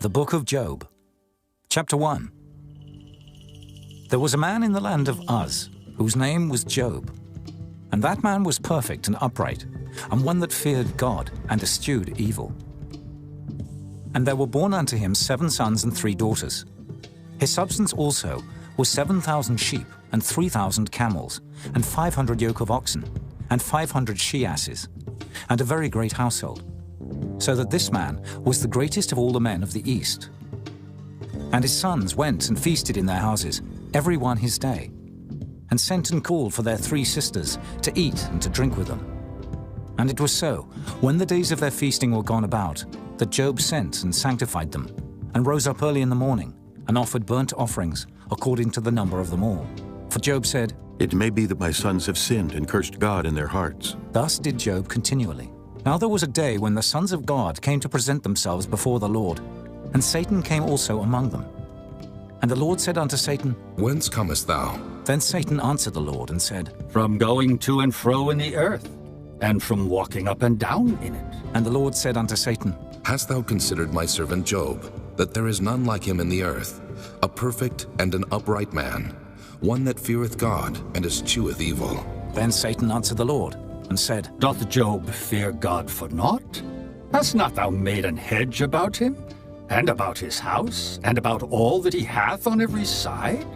The Book of Job, Chapter 1. There was a man in the land of Uz, whose name was Job. And that man was perfect and upright, and one that feared God and eschewed evil. And there were born unto him 7 sons and 3 daughters. His substance also was 7,000 sheep, and 3,000 camels, and 500 yoke of oxen, and 500 she-asses, and a very great household. So that this man was the greatest of all the men of the east. And his sons went and feasted in their houses, every one his day, and sent and called for their 3 sisters to eat and to drink with them. And it was so, when the days of their feasting were gone about, that Job sent and sanctified them, and rose up early in the morning, and offered burnt offerings according to the number of them all. For Job said, "It may be that my sons have sinned and cursed God in their hearts." Thus did Job continually. Now there was a day when the sons of God came to present themselves before the Lord, and Satan came also among them. And the Lord said unto Satan, Whence comest thou? Then Satan answered the Lord and said, From going to and fro in the earth, and from walking up and down in it. And the Lord said unto Satan, Hast thou considered my servant Job, that there is none like him in the earth, a perfect and an upright man, one that feareth God and escheweth evil? Then Satan answered the Lord and said, Doth Job fear God for naught? Hast not thou made an hedge about him, and about his house, and about all that he hath on every side?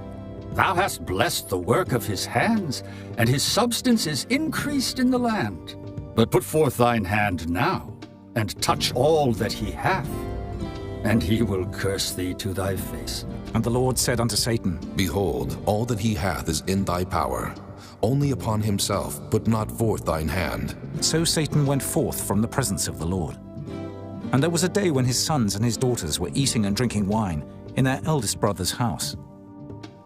Thou hast blessed the work of his hands, and his substance is increased in the land. But put forth thine hand now, and touch all that he hath, and he will curse thee to thy face. And the Lord said unto Satan, Behold, all that he hath is in thy power. Only upon himself put not forth thine hand. So Satan went forth from the presence of the Lord. And there was a day when his sons and his daughters were eating and drinking wine in their eldest brother's house.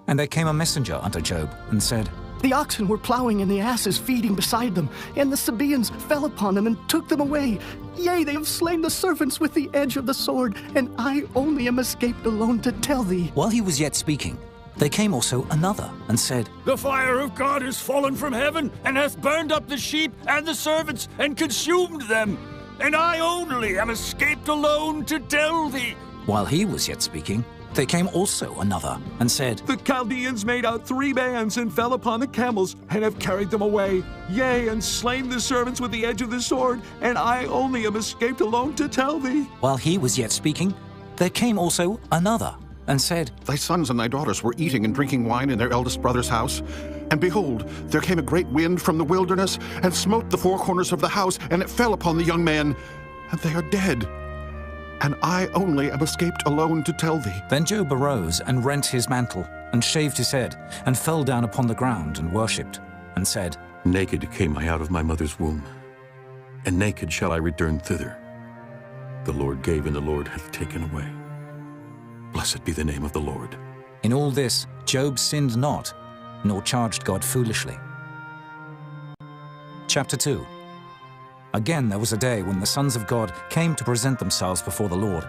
And there came a messenger unto Job, and said, The oxen were plowing, and the asses feeding beside them, and the Sabaeans fell upon them and took them away. Yea, they have slain the servants with the edge of the sword, and I only am escaped alone to tell thee. While he was yet speaking, there came also another, and said, The fire of God is fallen from heaven, and hath burned up the sheep and the servants, and consumed them. And I only am escaped alone to tell thee. While he was yet speaking, there came also another, and said, The Chaldeans made out 3 bands, and fell upon the camels, and have carried them away. Yea, and slain the servants with the edge of the sword, and I only am escaped alone to tell thee. While he was yet speaking, there came also another, and said, Thy sons and thy daughters were eating and drinking wine in their eldest brother's house. And behold, there came a great wind from the wilderness, and smote the 4 corners of the house, and it fell upon the young men, and they are dead. And I only am escaped alone to tell thee. Then Job arose and rent his mantle, and shaved his head, and fell down upon the ground, and worshipped, and said, Naked came I out of my mother's womb, and naked shall I return thither. The Lord gave, and the Lord hath taken away. Blessed be the name of the Lord. In all this Job sinned not, nor charged God foolishly. Chapter 2. Again there was a day when the sons of God came to present themselves before the Lord.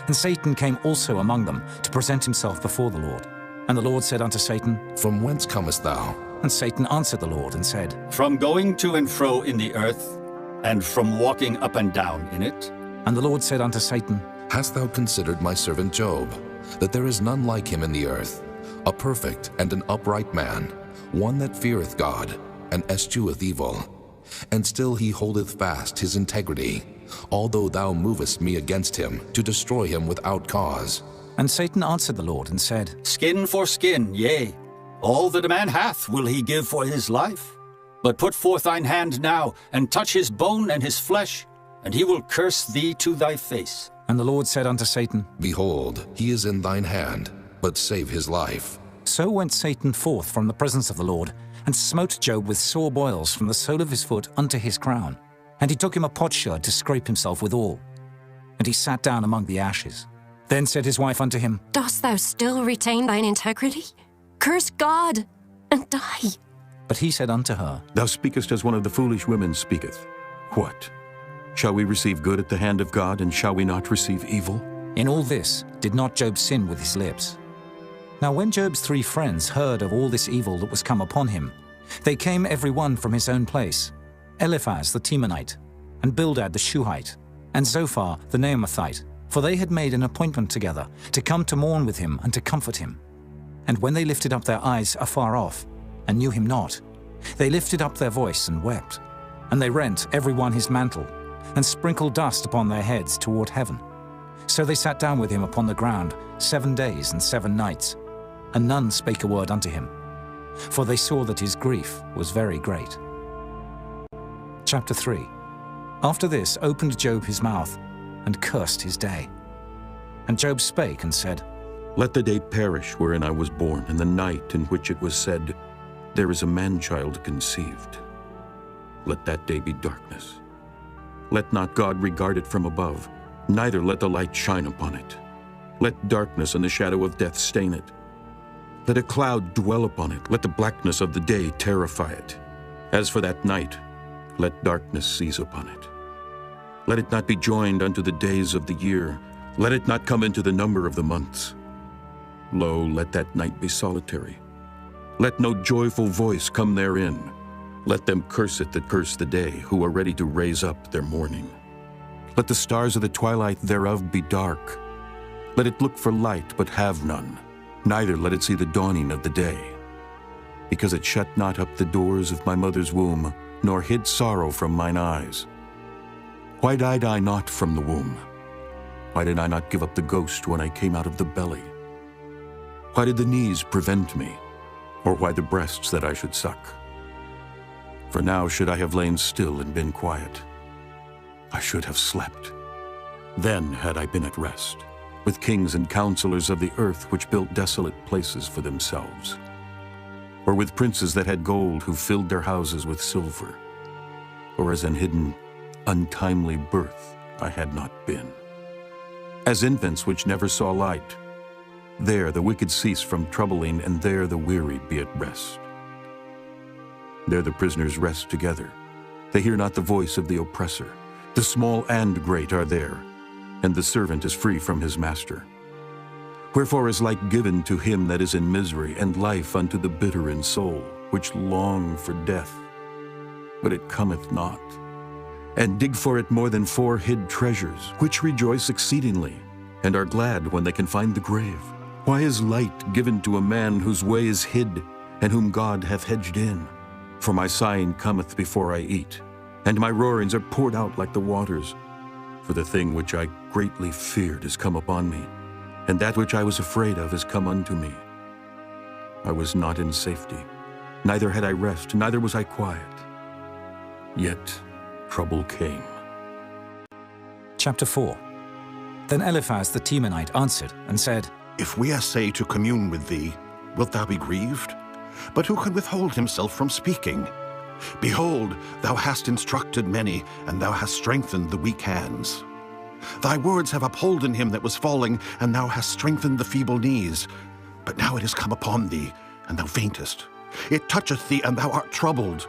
And Satan came also among them to present himself before the Lord. And the Lord said unto Satan, From whence comest thou? And Satan answered the Lord and said, From going to and fro in the earth, and from walking up and down in it. And the Lord said unto Satan, Hast thou considered my servant Job, that there is none like him in the earth, a perfect and an upright man, one that feareth God, and escheweth evil? And still he holdeth fast his integrity, although thou movest me against him, to destroy him without cause. And Satan answered the Lord and said, Skin for skin, yea, all that a man hath will he give for his life. But put forth thine hand now, and touch his bone and his flesh, and he will curse thee to thy face. And the Lord said unto Satan, Behold, he is in thine hand, but save his life. So went Satan forth from the presence of the Lord, and smote Job with sore boils from the sole of his foot unto his crown. And he took him a potsherd to scrape himself withal. And he sat down among the ashes. Then said his wife unto him, Dost thou still retain thine integrity? Curse God, and die. But he said unto her, Thou speakest as one of the foolish women speaketh. What? Shall we receive good at the hand of God, and shall we not receive evil? In all this did not Job sin with his lips. Now when Job's 3 friends heard of all this evil that was come upon him, they came every one from his own place, Eliphaz the Temanite, and Bildad the Shuhite, and Zophar the Naamathite, for they had made an appointment together to come to mourn with him and to comfort him. And when they lifted up their eyes afar off, and knew him not, they lifted up their voice and wept. And they rent every one his mantle, and sprinkled dust upon their heads toward heaven. So they sat down with him upon the ground 7 days and 7 nights, and none spake a word unto him, for they saw that his grief was very great. Chapter 3. After this opened Job his mouth, and cursed his day. And Job spake and said, Let the day perish wherein I was born, and the night in which it was said, There is a man-child conceived. Let that day be darkness. Let not God regard it from above, neither let the light shine upon it. Let darkness and the shadow of death stain it. Let a cloud dwell upon it, let the blackness of the day terrify it. As for that night, let darkness seize upon it. Let it not be joined unto the days of the year, let it not come into the number of the months. Lo, let that night be solitary. Let no joyful voice come therein. Let them curse it that curse the day, who are ready to raise up their mourning. Let the stars of the twilight thereof be dark. Let it look for light, but have none, neither let it see the dawning of the day. Because it shut not up the doors of my mother's womb, nor hid sorrow from mine eyes. Why died I not from the womb? Why did I not give up the ghost when I came out of the belly? Why did the knees prevent me, or why the breasts that I should suck? For now should I have lain still and been quiet. I should have slept. Then had I been at rest, with kings and counselors of the earth which built desolate places for themselves, or with princes that had gold who filled their houses with silver, or as an hidden, untimely birth I had not been. As infants which never saw light, there the wicked cease from troubling, and there the weary be at rest. There the prisoners rest together. They hear not the voice of the oppressor. The small and great are there, and the servant is free from his master. Wherefore is light given to him that is in misery, and life unto the bitter in soul, which long for death, but it cometh not, and dig for it more than 4 hid treasures, which rejoice exceedingly, and are glad when they can find the grave. Why is light given to a man whose way is hid, and whom God hath hedged in? For my sighing cometh before I eat, and my roarings are poured out like the waters. For the thing which I greatly feared is come upon me, and that which I was afraid of is come unto me. I was not in safety, neither had I rest, neither was I quiet. Yet trouble came. Chapter 4. Then Eliphaz the Temanite answered and said, If we essay to commune with thee, wilt thou be grieved? But who can withhold himself from speaking? Behold, thou hast instructed many, and thou hast strengthened the weak hands. Thy words have upholden him that was falling, and thou hast strengthened the feeble knees. But now it is come upon thee, and thou faintest. It toucheth thee, and thou art troubled.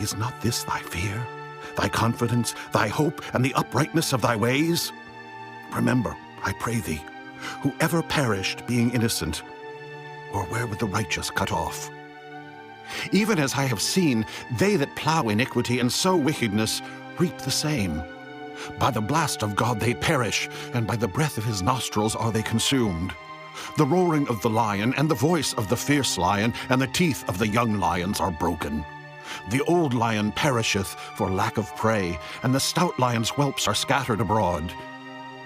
Is not this thy fear, thy confidence, thy hope, and the uprightness of thy ways? Remember, I pray thee, who ever perished being innocent, or where were the righteous cut off? Even as I have seen, they that plow iniquity and sow wickedness reap the same. By the blast of God they perish, and by the breath of his nostrils are they consumed. The roaring of the lion, and the voice of the fierce lion, and the teeth of the young lions are broken. The old lion perisheth for lack of prey, and the stout lion's whelps are scattered abroad.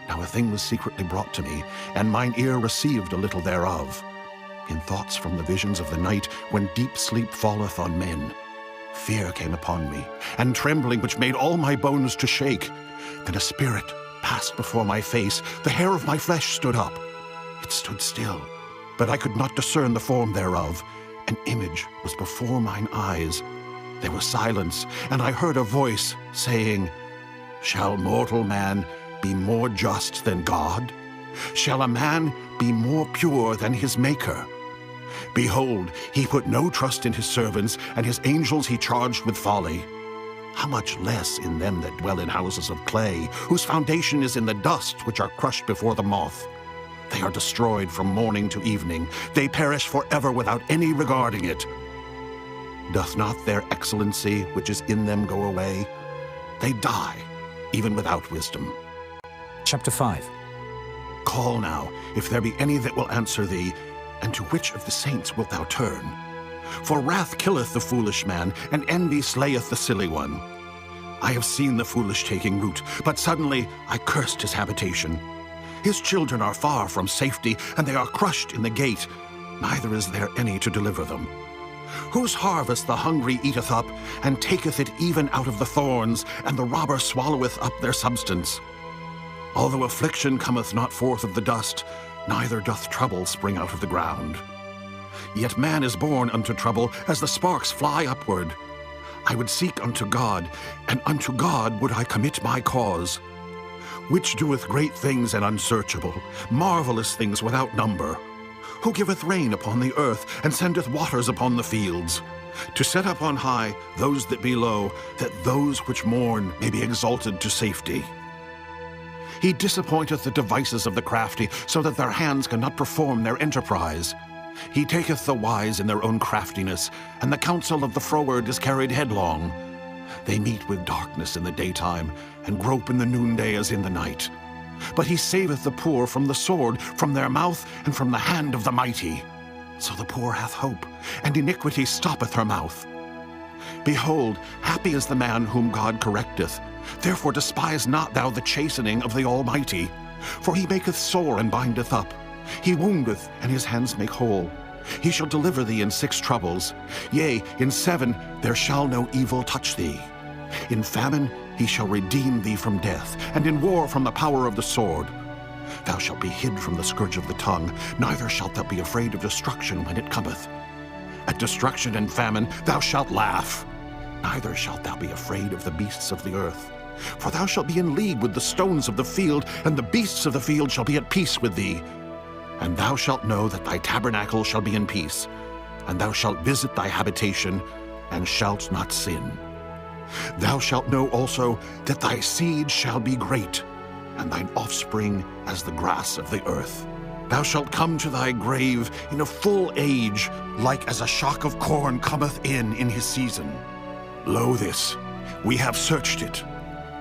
Now a thing was secretly brought to me, and mine ear received a little thereof. In thoughts from the visions of the night, when deep sleep falleth on men, fear came upon me, and trembling which made all my bones to shake. Then a spirit passed before my face, the hair of my flesh stood up. It stood still, but I could not discern the form thereof. An image was before mine eyes. There was silence, and I heard a voice saying, Shall mortal man be more just than God? Shall a man be more pure than his Maker? Behold, he put no trust in his servants, and his angels he charged with folly. How much less in them that dwell in houses of clay, whose foundation is in the dust, which are crushed before the moth? They are destroyed from morning to evening. They perish forever without any regarding it. Doth not their excellency which is in them go away? They die, even without wisdom. Chapter 5. Call now, if there be any that will answer thee, and to which of the saints wilt thou turn? For wrath killeth the foolish man, and envy slayeth the silly one. I have seen the foolish taking root, but suddenly I cursed his habitation. His children are far from safety, and they are crushed in the gate, neither is there any to deliver them. Whose harvest the hungry eateth up, and taketh it even out of the thorns, and the robber swalloweth up their substance. Although affliction cometh not forth of the dust, neither doth trouble spring out of the ground. Yet man is born unto trouble, as the sparks fly upward. I would seek unto God, and unto God would I commit my cause. Which doeth great things and unsearchable, marvelous things without number. Who giveth rain upon the earth, and sendeth waters upon the fields, to set up on high those that be low, that those which mourn may be exalted to safety. He disappointeth the devices of the crafty, so that their hands cannot perform their enterprise. He taketh the wise in their own craftiness, and the counsel of the froward is carried headlong. They meet with darkness in the daytime, and grope in the noonday as in the night. But he saveth the poor from the sword, from their mouth, and from the hand of the mighty. So the poor hath hope, and iniquity stoppeth her mouth. Behold, happy is the man whom God correcteth. Therefore despise not thou the chastening of the Almighty. For he maketh sore and bindeth up. He woundeth, and his hands make whole. He shall deliver thee in 6 troubles. Yea, in 7 there shall no evil touch thee. In famine he shall redeem thee from death, and in war from the power of the sword. Thou shalt be hid from the scourge of the tongue, neither shalt thou be afraid of destruction when it cometh. At destruction and famine thou shalt laugh, neither shalt thou be afraid of the beasts of the earth. For thou shalt be in league with the stones of the field, and the beasts of the field shall be at peace with thee. And thou shalt know that thy tabernacle shall be in peace, and thou shalt visit thy habitation, and shalt not sin. Thou shalt know also that thy seed shall be great, and thine offspring as the grass of the earth. Thou shalt come to thy grave in a full age, like as a shock of corn cometh in his season. Lo this, we have searched it,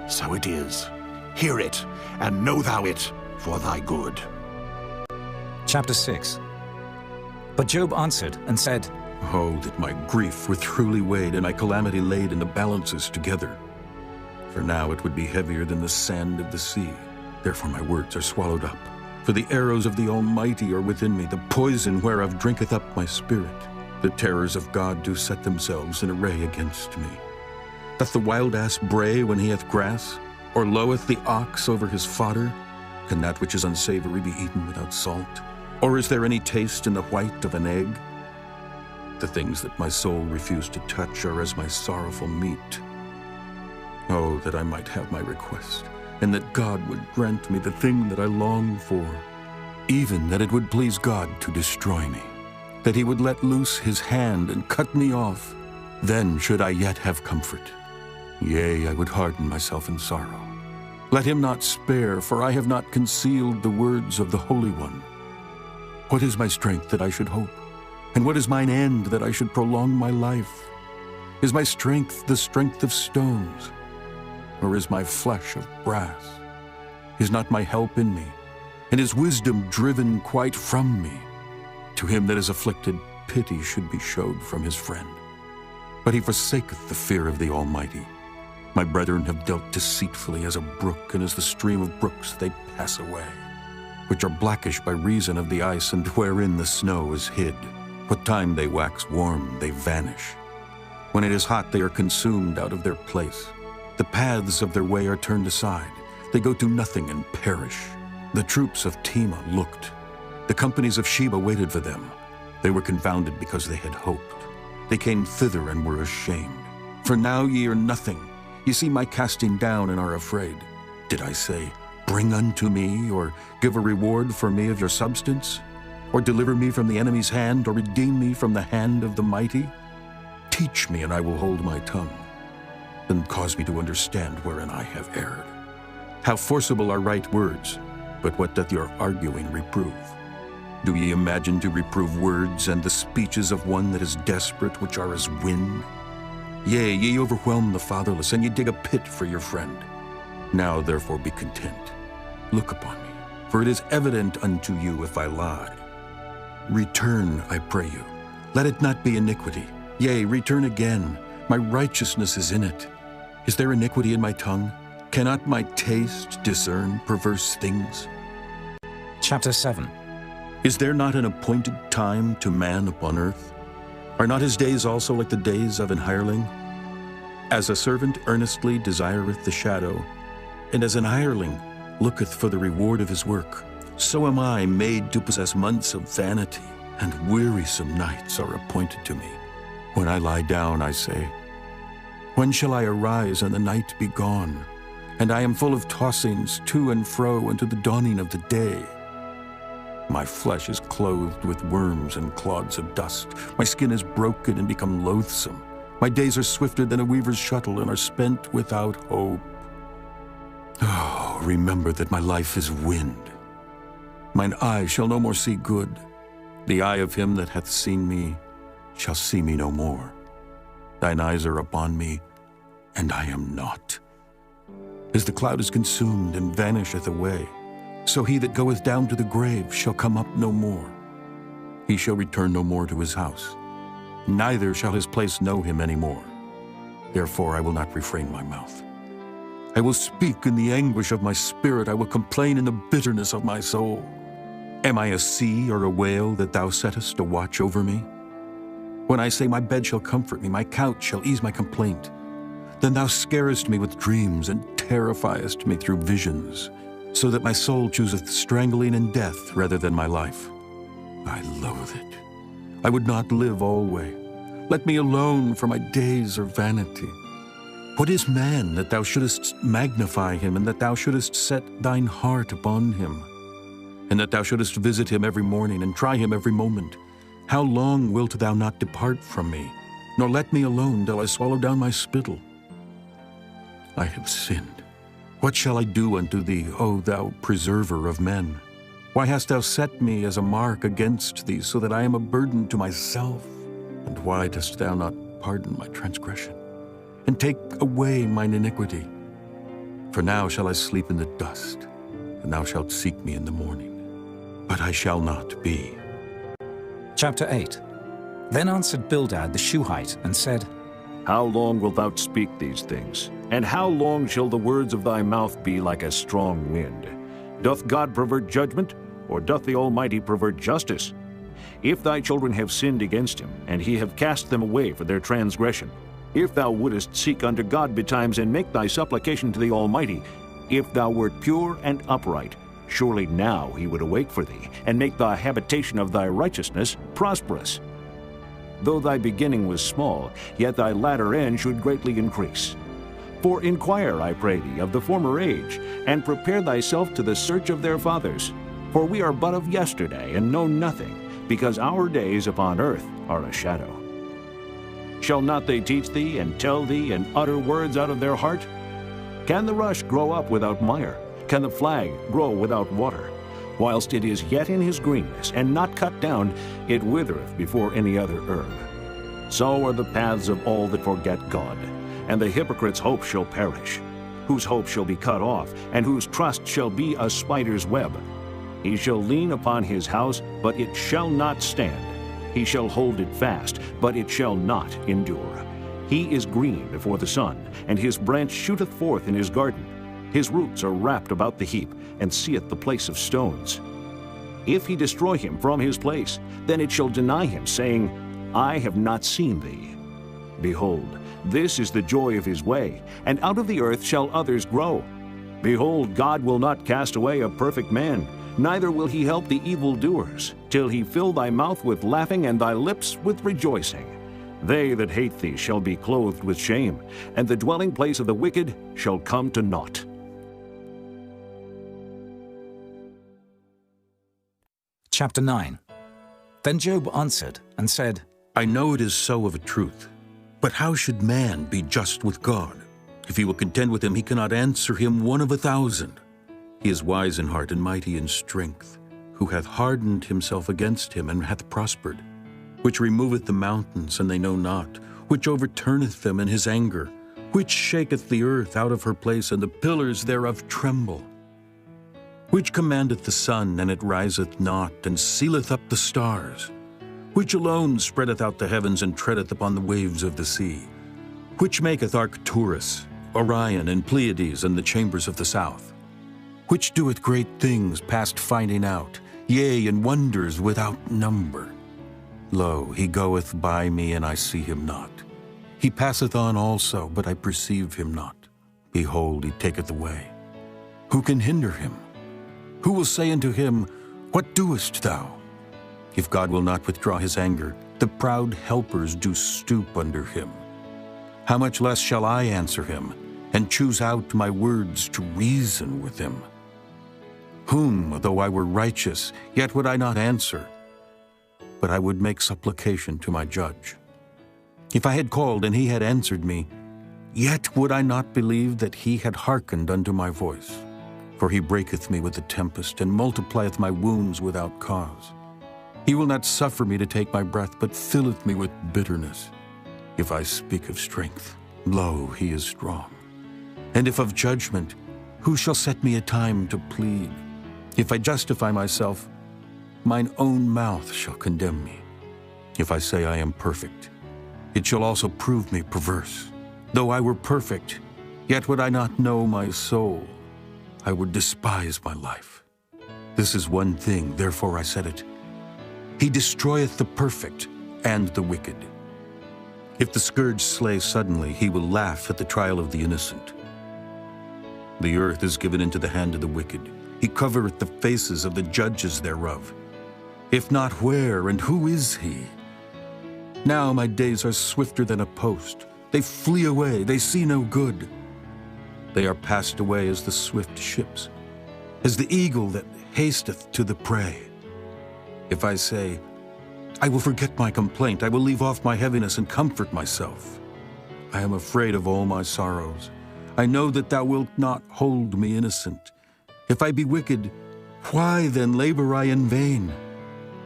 so it is. Hear it, and know thou it for thy good. Chapter 6. But Job answered and said, Oh, that my grief were truly weighed, and my calamity laid in the balances together. For now it would be heavier than the sand of the sea. Therefore my words are swallowed up. For the arrows of the Almighty are within me, the poison whereof drinketh up my spirit. The terrors of God do set themselves in array against me. Doth the wild ass bray when he hath grass? Or loweth the ox over his fodder? Can that which is unsavory be eaten without salt? Or is there any taste in the white of an egg? The things that my soul refused to touch are as my sorrowful meat. Oh, that I might have my request, and that God would grant me the thing that I long for, even that it would please God to destroy me, that he would let loose his hand and cut me off. Then should I yet have comfort. Yea, I would harden myself in sorrow. Let him not spare, for I have not concealed the words of the Holy One. What is my strength that I should hope? And what is mine end that I should prolong my life? Is my strength the strength of stones? Or is my flesh of brass? Is not my help in me? And is wisdom driven quite from me? To him that is afflicted, pity should be showed from his friend. But he forsaketh the fear of the Almighty. My brethren have dealt deceitfully as a brook, and as the stream of brooks they pass away, which are blackish by reason of the ice, and wherein the snow is hid. What time they wax warm, they vanish. When it is hot, they are consumed out of their place. The paths of their way are turned aside. They go to nothing and perish. The troops of Tema looked. The companies of Sheba waited for them. They were confounded because they had hoped. They came thither and were ashamed. For now ye are nothing. Ye see my casting down and are afraid. Did I say, bring unto me, or give a reward for me of your substance? Or deliver me from the enemy's hand, or redeem me from the hand of the mighty? Teach me, and I will hold my tongue. Then cause me to understand wherein I have erred. How forcible are right words, but what doth your arguing reprove? Do ye imagine to reprove words and the speeches of one that is desperate, which are as wind? Yea, ye overwhelm the fatherless, and ye dig a pit for your friend. Now therefore be content. Look upon me, for it is evident unto you if I lie. Return, I pray you. Let it not be iniquity. Yea, return again. My righteousness is in it. Is there iniquity in my tongue? Cannot my taste discern perverse things? Chapter 7. Is there not an appointed time to man upon earth? Are not his days also like the days of an hireling? As a servant earnestly desireth the shadow, and as an hireling looketh for the reward of his work, so am I made to possess months of vanity, and wearisome nights are appointed to me. When I lie down, I say, when shall I arise and the night be gone? And I am full of tossings to and fro unto the dawning of the day. My flesh is clothed with worms and clods of dust. My skin is broken and become loathsome. My days are swifter than a weaver's shuttle and are spent without hope. Oh, remember that my life is wind. Mine eye shall no more see good. The eye of him that hath seen me shall see me no more. Thine eyes are upon me, and I am not. As the cloud is consumed and vanisheth away, so he that goeth down to the grave shall come up no more. He shall return no more to his house, neither shall his place know him any more. Therefore I will not refrain my mouth. I will speak in the anguish of my spirit. I will complain in the bitterness of my soul. Am I a sea or a whale that thou settest a watch over me? When I say my bed shall comfort me, my couch shall ease my complaint, then thou scarest me with dreams and terrifiest me through visions, so that my soul chooseth strangling and death rather than my life. I loathe it. I would not live alway. Let me alone, for my days are vanity. What is man that thou shouldest magnify him, and that thou shouldest set thine heart upon him, and that thou shouldest visit him every morning and try him every moment? How long wilt thou not depart from me, nor let me alone till I swallow down my spittle? I have sinned. What shall I do unto thee, O thou preserver of men? Why hast thou set me as a mark against thee, so that I am a burden to myself? And why dost thou not pardon my transgression, and take away mine iniquity? For now shall I sleep in the dust, and thou shalt seek me in the morning, but I shall not be. Chapter 8. Then answered Bildad the Shuhite, and said, How long wilt thou speak these things? And how long shall the words of thy mouth be like a strong wind? Doth God pervert judgment, or doth the Almighty pervert justice? If thy children have sinned against him, and he have cast them away for their transgression, if thou wouldest seek unto God betimes, and make thy supplication to the Almighty, if thou wert pure and upright, surely now he would awake for thee, and make the habitation of thy righteousness prosperous. Though thy beginning was small, yet thy latter end should greatly increase. For inquire, I pray thee, of the former age, and prepare thyself to the search of their fathers. For we are but of yesterday, and know nothing, because our days upon earth are a shadow. Shall not they teach thee, and tell thee, and utter words out of their heart? Can the rush grow up without mire? Can the flag grow without water? Whilst it is yet in his greenness, and not cut down, it withereth before any other herb. So are the paths of all that forget God, and the hypocrite's hope shall perish, whose hope shall be cut off, and whose trust shall be a spider's web. He shall lean upon his house, but it shall not stand. He shall hold it fast, but it shall not endure. He is green before the sun, and his branch shooteth forth in his garden. His roots are wrapped about the heap, and seeth the place of stones. If he destroy him from his place, then it shall deny him, saying, I have not seen thee. Behold, this is the joy of his way, and out of the earth shall others grow. Behold, God will not cast away a perfect man, neither will he help the evildoers, till he fill thy mouth with laughing and thy lips with rejoicing. They that hate thee shall be clothed with shame, and the dwelling place of the wicked shall come to naught. Chapter 9. Then Job answered and said, I know it is so of a truth. But how should man be just with God? If he will contend with him, he cannot answer him 1 of 1,000. He is wise in heart and mighty in strength, who hath hardened himself against him and hath prospered, which removeth the mountains, and they know not, which overturneth them in his anger, which shaketh the earth out of her place, and the pillars thereof tremble. Which commandeth the sun, and it riseth not, and sealeth up the stars? Which alone spreadeth out the heavens, and treadeth upon the waves of the sea? Which maketh Arcturus, Orion, and Pleiades, and the chambers of the south? Which doeth great things past finding out, yea, and wonders without number? Lo, he goeth by me, and I see him not. He passeth on also, but I perceive him not. Behold, he taketh away. Who can hinder him? Who will say unto him, What doest thou? If God will not withdraw his anger, the proud helpers do stoop under him. How much less shall I answer him, and choose out my words to reason with him? Whom, though I were righteous, yet would I not answer, but I would make supplication to my judge. If I had called, and he had answered me, yet would I not believe that he had hearkened unto my voice. For he breaketh me with the tempest, and multiplieth my wounds without cause. He will not suffer me to take my breath, but filleth me with bitterness. If I speak of strength, lo, he is strong. And if of judgment, who shall set me a time to plead? If I justify myself, mine own mouth shall condemn me. If I say I am perfect, it shall also prove me perverse. Though I were perfect, yet would I not know my soul. I would despise my life. This is one thing, therefore I said it. He destroyeth the perfect and the wicked. If the scourge slay suddenly, he will laugh at the trial of the innocent. The earth is given into the hand of the wicked. He covereth the faces of the judges thereof. If not, where and who is he? Now my days are swifter than a post. They flee away, they see no good. They are passed away as the swift ships, as the eagle that hasteth to the prey. If I say, I will forget my complaint, I will leave off my heaviness and comfort myself. I am afraid of all my sorrows. I know that thou wilt not hold me innocent. If I be wicked, why then labor I in vain?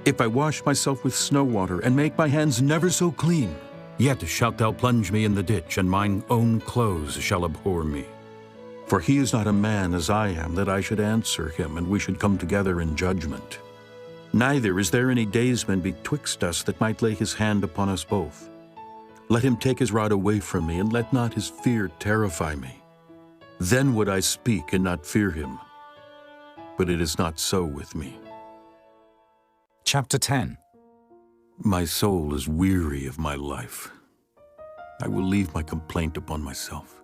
If I wash myself with snow water, and make my hands never so clean, yet shalt thou plunge me in the ditch, and mine own clothes shall abhor me. For he is not a man as I am, that I should answer him, and we should come together in judgment. Neither is there any daysman betwixt us that might lay his hand upon us both. Let him take his rod away from me, and let not his fear terrify me. Then would I speak and not fear him. But it is not so with me. Chapter 10. My soul is weary of my life. I will leave my complaint upon myself.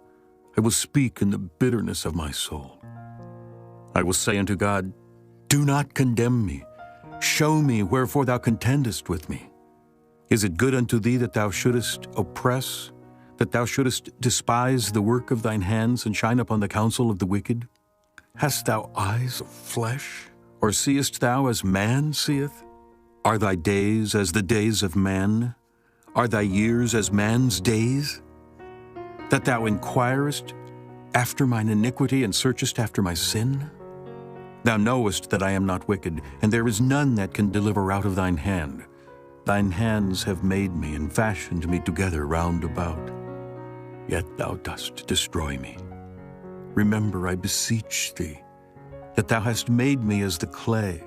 I will speak in the bitterness of my soul. I will say unto God, Do not condemn me. Show me wherefore thou contendest with me. Is it good unto thee that thou shouldest oppress, that thou shouldest despise the work of thine hands, and shine upon the counsel of the wicked? Hast thou eyes of flesh, or seest thou as man seeth? Are thy days as the days of man? Are thy years as man's days? That thou inquirest after mine iniquity, and searchest after my sin? Thou knowest that I am not wicked, and there is none that can deliver out of thine hand. Thine hands have made me, and fashioned me together round about. Yet thou dost destroy me. Remember, I beseech thee, that thou hast made me as the clay,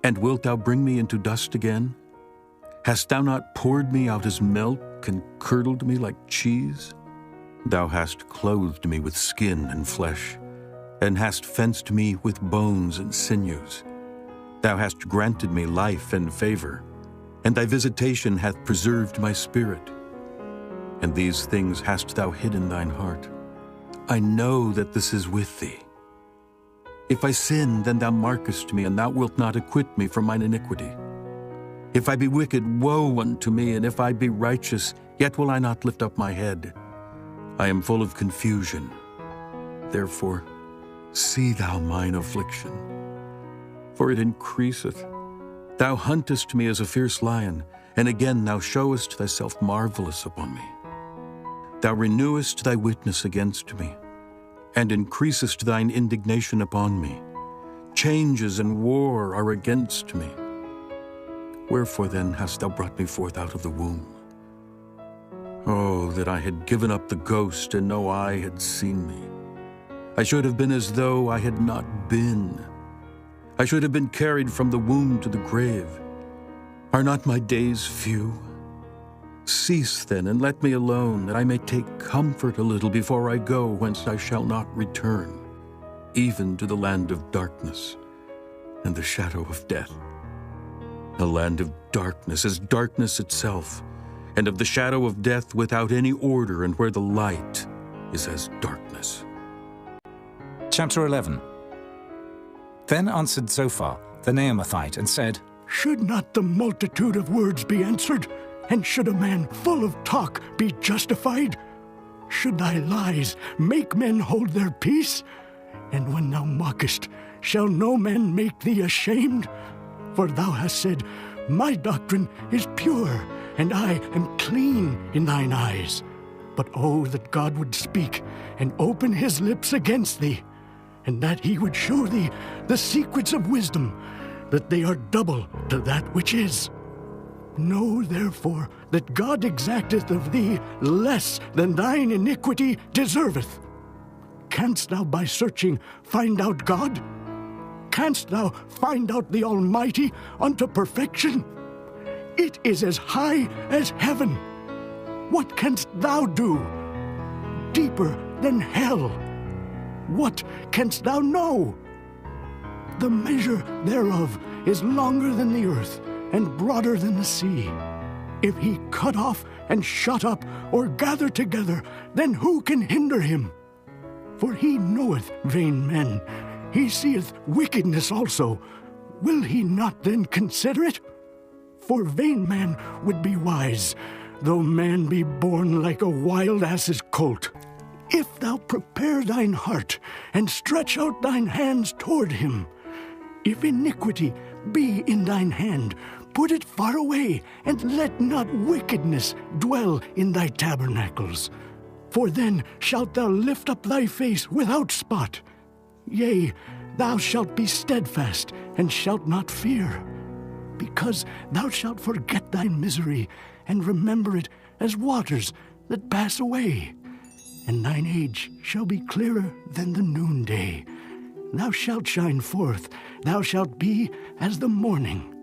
and wilt thou bring me into dust again? Hast thou not poured me out as milk, and curdled me like cheese? Thou hast clothed me with skin and flesh, and hast fenced me with bones and sinews. Thou hast granted me life and favor, and thy visitation hath preserved my spirit. And these things hast thou hid in thine heart. I know that this is with thee. If I sin, then thou markest me, and thou wilt not acquit me from mine iniquity. If I be wicked, woe unto me, and if I be righteous, yet will I not lift up my head. I am full of confusion. Therefore, see thou mine affliction, for it increaseth. Thou huntest me as a fierce lion, and again thou showest thyself marvelous upon me. Thou renewest thy witness against me, and increasest thine indignation upon me. Changes and war are against me. Wherefore then hast thou brought me forth out of the womb? Oh, that I had given up the ghost, and no eye had seen me. I should have been as though I had not been. I should have been carried from the womb to the grave. Are not my days few? Cease then, and let me alone, that I may take comfort a little before I go whence I shall not return, even to the land of darkness and the shadow of death. A land of darkness is darkness itself, and of the shadow of death without any order, and where the light is as darkness. Chapter 11. Then answered Zophar, the Naamathite, and said, Should not the multitude of words be answered? And should a man full of talk be justified? Should thy lies make men hold their peace? And when thou mockest, shall no man make thee ashamed? For thou hast said, My doctrine is pure, and I am clean in thine eyes. But oh, that God would speak and open his lips against thee, and that he would show thee the secrets of wisdom, that they are double to that which is. Know therefore that God exacteth of thee less than thine iniquity deserveth. Canst thou by searching find out God? Canst thou find out the Almighty unto perfection? It is as high as heaven. What canst thou do? Deeper than hell. What canst thou know? The measure thereof is longer than the earth, and broader than the sea. If he cut off and shut up, or gather together, then who can hinder him? For he knoweth vain men, he seeth wickedness also. Will he not then consider it? For vain man would be wise, though man be born like a wild ass's colt. If thou prepare thine heart, and stretch out thine hands toward him, if iniquity be in thine hand, put it far away, and let not wickedness dwell in thy tabernacles. For then shalt thou lift up thy face without spot. Yea, thou shalt be steadfast, and shalt not fear, because thou shalt forget thy misery, and remember it as waters that pass away. And thine age shall be clearer than the noonday. Thou shalt shine forth, thou shalt be as the morning,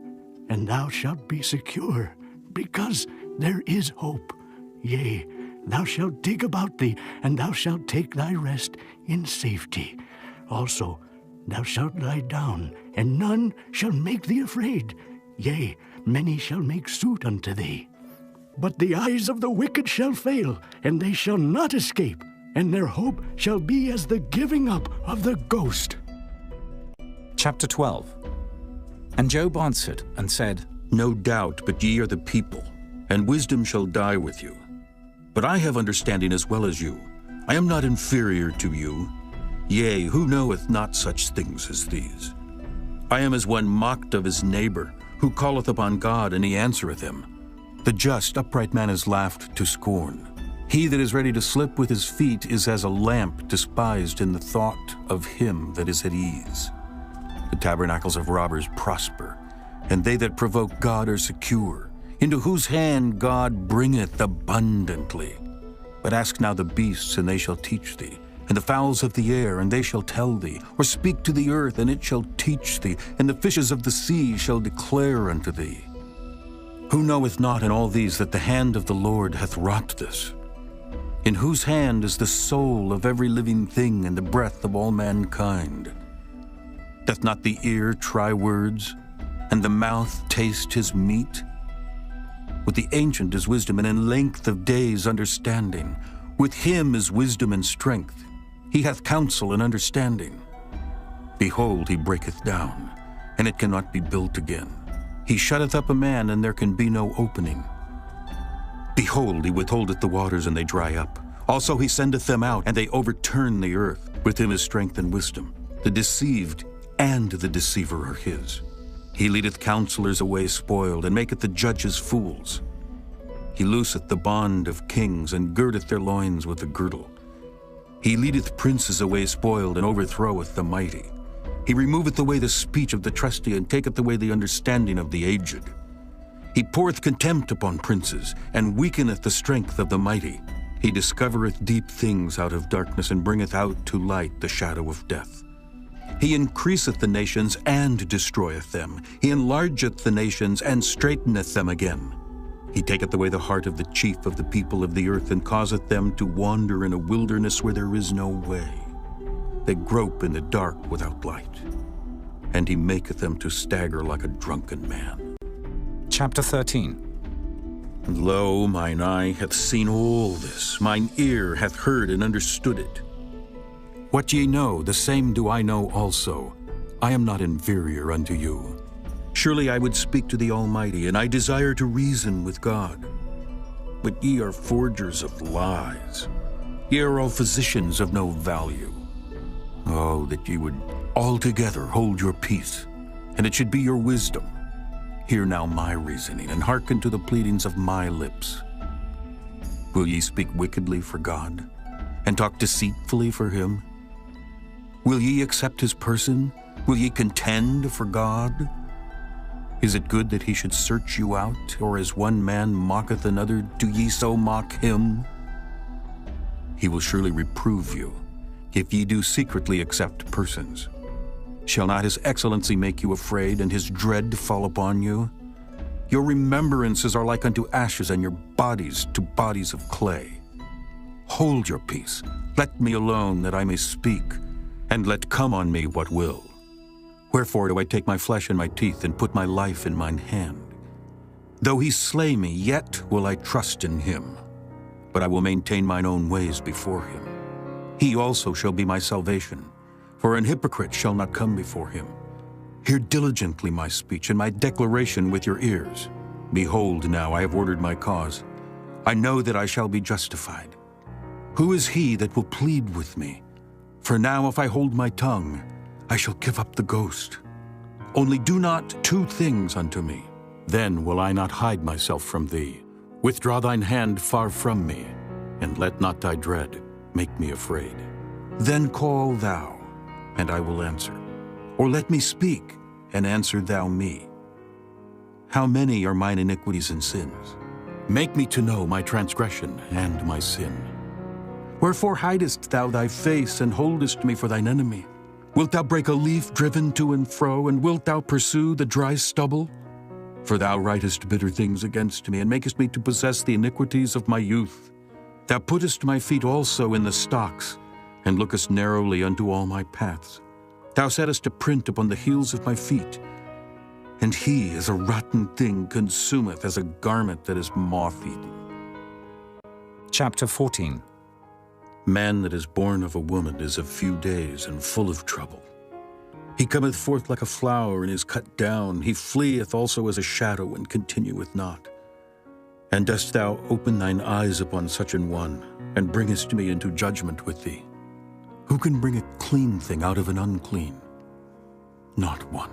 and thou shalt be secure, because there is hope. Yea, thou shalt dig about thee, and thou shalt take thy rest in safety. Also, thou shalt lie down, and none shall make thee afraid. Yea, many shall make suit unto thee. But the eyes of the wicked shall fail, and they shall not escape, and their hope shall be as the giving up of the ghost. Chapter 12. And Job answered and said, No doubt, but ye are the people, and wisdom shall die with you. But I have understanding as well as you. I am not inferior to you. Yea, who knoweth not such things as these? I am as one mocked of his neighbor, who calleth upon God, and he answereth him. The just, upright man is laughed to scorn. He that is ready to slip with his feet is as a lamp despised in the thought of him that is at ease. The tabernacles of robbers prosper, and they that provoke God are secure, into whose hand God bringeth abundantly. But ask now the beasts, and they shall teach thee, and the fowls of the air, and they shall tell thee, or speak to the earth, and it shall teach thee, and the fishes of the sea shall declare unto thee. Who knoweth not in all these that the hand of the Lord hath wrought this? In whose hand is the soul of every living thing, and the breath of all mankind? Doth not the ear try words, and the mouth taste his meat? With the ancient is wisdom, and in length of days understanding. With him is wisdom and strength. He hath counsel and understanding. Behold, he breaketh down, and it cannot be built again. He shutteth up a man, and there can be no opening. Behold, he withholdeth the waters, and they dry up. Also he sendeth them out, and they overturn the earth. With him is strength and wisdom. The deceived and the deceiver are his. He leadeth counselors away spoiled, and maketh the judges fools. He looseth the bond of kings, and girdeth their loins with a girdle. He leadeth princes away spoiled, and overthroweth the mighty. He removeth away the speech of the trusty, and taketh away the understanding of the aged. He poureth contempt upon princes, and weakeneth the strength of the mighty. He discovereth deep things out of darkness, and bringeth out to light the shadow of death. He increaseth the nations and destroyeth them. He enlargeth the nations and straiteneth them again. He taketh away the heart of the chief of the people of the earth, and causeth them to wander in a wilderness where there is no way. They grope in the dark without light, and he maketh them to stagger like a drunken man. Chapter 13. And lo, mine eye hath seen all this, mine ear hath heard and understood it. What ye know, the same do I know also. I am not inferior unto you. Surely I would speak to the Almighty, and I desire to reason with God. But ye are forgers of lies. Ye are all physicians of no value. Oh, that ye would altogether hold your peace, and it should be your wisdom. Hear now my reasoning, and hearken to the pleadings of my lips. Will ye speak wickedly for God, and talk deceitfully for him? Will ye accept his person? Will ye contend for God? Is it good that he should search you out, or as one man mocketh another, do ye so mock him? He will surely reprove you, if ye do secretly accept persons. Shall not his excellency make you afraid, and his dread fall upon you? Your remembrances are like unto ashes, and your bodies to bodies of clay. Hold your peace, let me alone, that I may speak, and let come on me what will. Wherefore do I take my flesh in my teeth, and put my life in mine hand? Though he slay me, yet will I trust in him. But I will maintain mine own ways before him. He also shall be my salvation, for an hypocrite shall not come before him. Hear diligently my speech, and my declaration with your ears. Behold, now I have ordered my cause. I know that I shall be justified. Who is he that will plead with me? For now if I hold my tongue, I shall give up the ghost. Only do not two things unto me. Then will I not hide myself from thee. Withdraw thine hand far from me, and let not thy dread make me afraid. Then call thou, and I will answer. Or let me speak, and answer thou me. How many are mine iniquities and sins? Make me to know my transgression and my sin. Wherefore hidest thou thy face, and holdest me for thine enemy? Wilt thou break a leaf driven to and fro, and wilt thou pursue the dry stubble? For thou writest bitter things against me, and makest me to possess the iniquities of my youth. Thou puttest my feet also in the stocks, and lookest narrowly unto all my paths. Thou settest a print upon the heels of my feet, and he as a rotten thing consumeth, as a garment that is moth-eaten. Chapter 14. Man that is born of a woman is of few days, and full of trouble. He cometh forth like a flower, and is cut down. He fleeth also as a shadow, and continueth not. And dost thou open thine eyes upon such an one, and bringest me into judgment with thee? Who can bring a clean thing out of an unclean? Not one.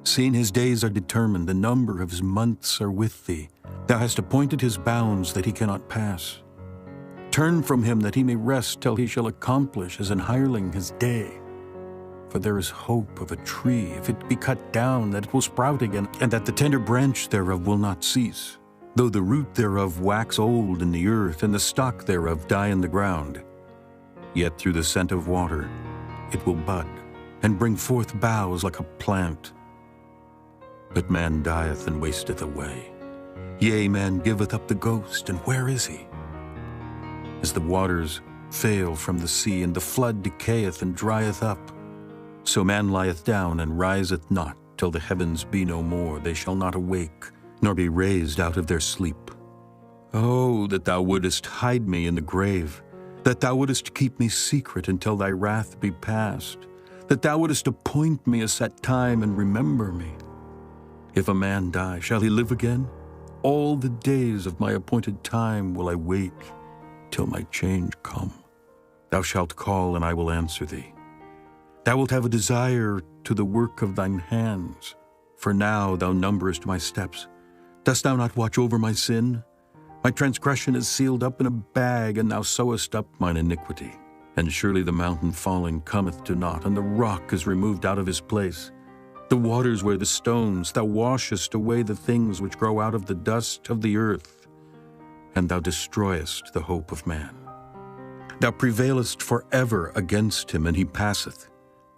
Seeing his days are determined, the number of his months are with thee. Thou hast appointed his bounds that he cannot pass. Turn from him that he may rest till he shall accomplish as an hireling his day. For there is hope of a tree, if it be cut down, that it will sprout again, and that the tender branch thereof will not cease. Though the root thereof wax old in the earth, and the stock thereof die in the ground, yet through the scent of water it will bud, and bring forth boughs like a plant. But man dieth and wasteth away. Yea, man giveth up the ghost, and where is he? As the waters fail from the sea, and the flood decayeth and drieth up, so man lieth down and riseth not, till the heavens be no more. They shall not awake, nor be raised out of their sleep. Oh, that thou wouldest hide me in the grave, that thou wouldest keep me secret until thy wrath be past, that thou wouldest appoint me a set time and remember me. If a man die, shall he live again? All the days of my appointed time will I wait, till my change come. Thou shalt call, and I will answer thee. Thou wilt have a desire to the work of thine hands. For now thou numberest my steps. Dost thou not watch over my sin? My transgression is sealed up in a bag, and thou sewest up mine iniquity. And surely the mountain falling cometh to naught, and the rock is removed out of his place. The waters wear the stones. Thou washest away the things which grow out of the dust of the earth, and thou destroyest the hope of man. Thou prevailest forever against him, and he passeth.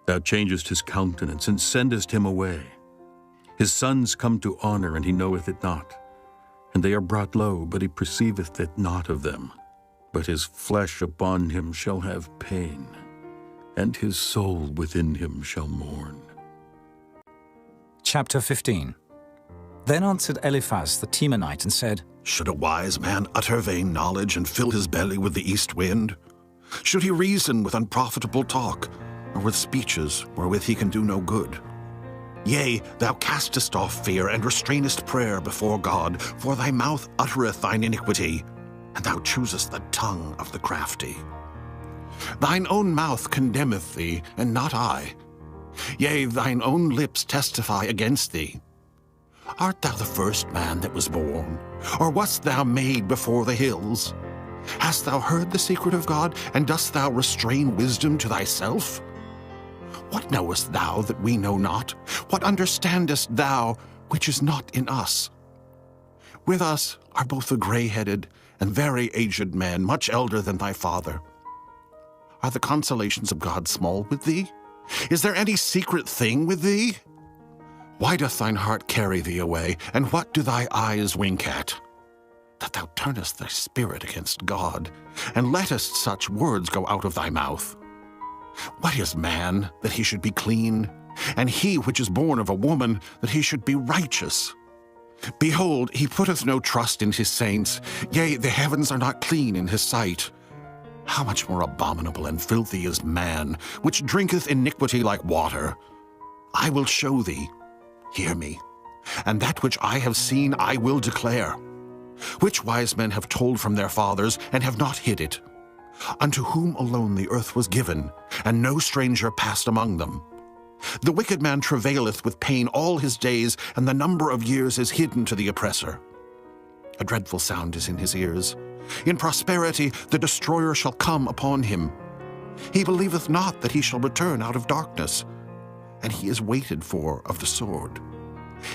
Thou changest his countenance, and sendest him away. His sons come to honor, and he knoweth it not. And they are brought low, but he perceiveth it not of them. But his flesh upon him shall have pain, and his soul within him shall mourn. Chapter 15. Then answered Eliphaz the Temanite and said, Should a wise man utter vain knowledge and fill his belly with the east wind? Should he reason with unprofitable talk, or with speeches wherewith he can do no good? Yea, thou castest off fear and restrainest prayer before God, for thy mouth uttereth thine iniquity, and thou choosest the tongue of the crafty. Thine own mouth condemneth thee, and not I. Yea, thine own lips testify against thee. Art thou the first man that was born, or wast thou made before the hills? Hast thou heard the secret of God, and dost thou restrain wisdom to thyself? What knowest thou that we know not? What understandest thou which is not in us? With us are both the gray-headed and very aged men, much elder than thy father. Are the consolations of God small with thee? Is there any secret thing with thee? Why doth thine heart carry thee away, and what do thy eyes wink at? That thou turnest thy spirit against God, and lettest such words go out of thy mouth. What is man, that he should be clean? And he which is born of a woman, that he should be righteous? Behold, he putteth no trust in his saints, yea, the heavens are not clean in his sight. How much more abominable and filthy is man, which drinketh iniquity like water? I will show thee, hear me, and that which I have seen I will declare. Which wise men have told from their fathers, and have not hid it? Unto whom alone the earth was given, and no stranger passed among them. The wicked man travaileth with pain all his days, and the number of years is hidden to the oppressor. A dreadful sound is in his ears. In prosperity the destroyer shall come upon him. He believeth not that he shall return out of darkness, and he is waited for of the sword.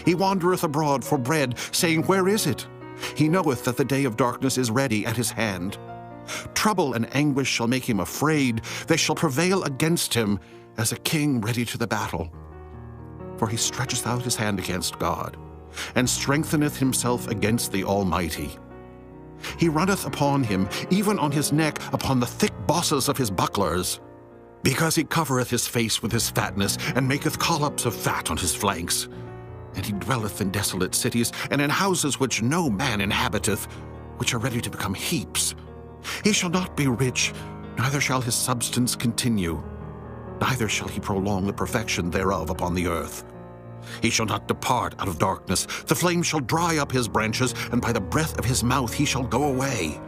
He wandereth abroad for bread, saying, Where is it? He knoweth that the day of darkness is ready at his hand. Trouble and anguish shall make him afraid. They shall prevail against him as a king ready to the battle. For he stretcheth out his hand against God, and strengtheneth himself against the Almighty. He runneth upon him, even on his neck, upon the thick bosses of his bucklers. Because he covereth his face with his fatness, and maketh collops of fat on his flanks. And he dwelleth in desolate cities, and in houses which no man inhabiteth, which are ready to become heaps. He shall not be rich, neither shall his substance continue, neither shall he prolong the perfection thereof upon the earth. He shall not depart out of darkness, the flame shall dry up his branches, and by the breath of his mouth he shall go away.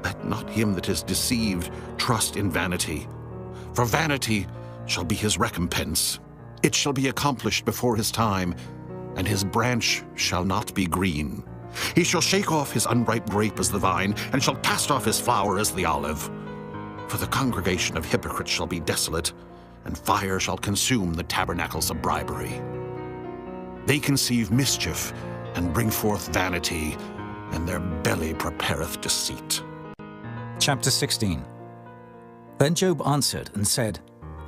Let not him that is deceived trust in vanity, for vanity shall be his recompense. It shall be accomplished before his time, and his branch shall not be green. He shall shake off his unripe grape as the vine, and shall cast off his flower as the olive. For the congregation of hypocrites shall be desolate, and fire shall consume the tabernacles of bribery. They conceive mischief, and bring forth vanity, and their belly prepareth deceit. Chapter 16. Then Job answered and said,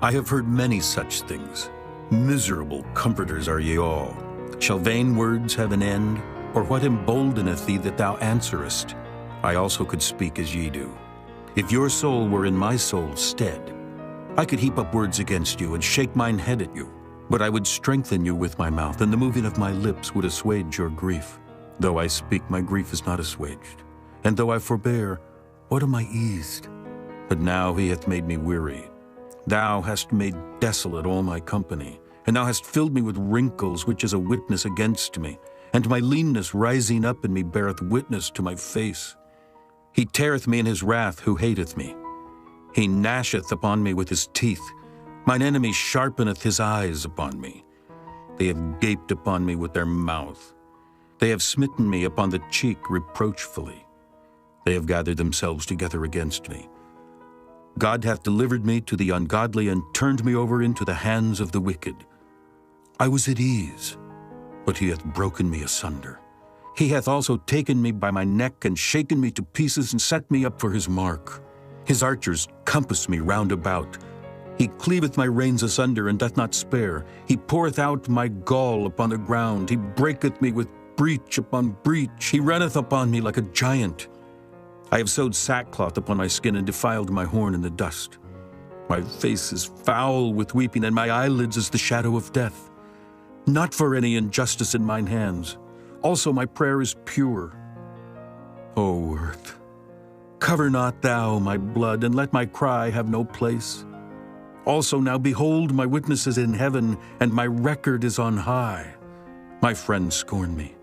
I have heard many such things. Miserable comforters are ye all. Shall vain words have an end? Or what emboldeneth thee that thou answerest? I also could speak as ye do. If your soul were in my soul's stead, I could heap up words against you and shake mine head at you. But I would strengthen you with my mouth, and the moving of my lips would assuage your grief. Though I speak, my grief is not assuaged. And though I forbear, what am I eased? But now he hath made me weary. Thou hast made desolate all my company, and thou hast filled me with wrinkles, which is a witness against me. And my leanness rising up in me beareth witness to my face. He teareth me in his wrath who hateth me. He gnasheth upon me with his teeth. Mine enemy sharpeneth his eyes upon me. They have gaped upon me with their mouth. They have smitten me upon the cheek reproachfully. They have gathered themselves together against me. God hath delivered me to the ungodly, and turned me over into the hands of the wicked. I was at ease, but he hath broken me asunder. He hath also taken me by my neck, and shaken me to pieces, and set me up for his mark. His archers compass me round about. He cleaveth my reins asunder, and doth not spare. He poureth out my gall upon the ground. He breaketh me with breach upon breach. He runneth upon me like a giant. I have sewed sackcloth upon my skin, and defiled my horn in the dust. My face is foul with weeping, and my eyelids as the shadow of death. Not for any injustice in mine hands. Also my prayer is pure. O earth, cover not thou my blood, and let my cry have no place. Also now behold, my witness is in heaven, and my record is on high. My friends scorn me,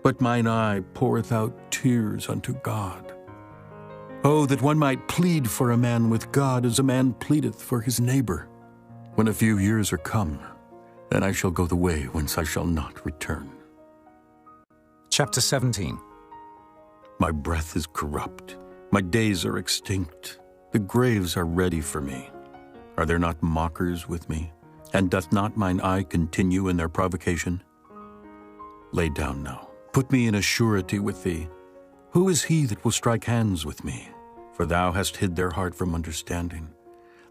but mine eye poureth out tears unto God. Oh, that one might plead for a man with God as a man pleadeth for his neighbor. When a few years are come, then I shall go the way whence I shall not return. Chapter 17. My breath is corrupt, my days are extinct, the graves are ready for me. Are there not mockers with me? And doth not mine eye continue in their provocation? Lay down now, put me in a surety with thee. Who is he that will strike hands with me? For thou hast hid their heart from understanding.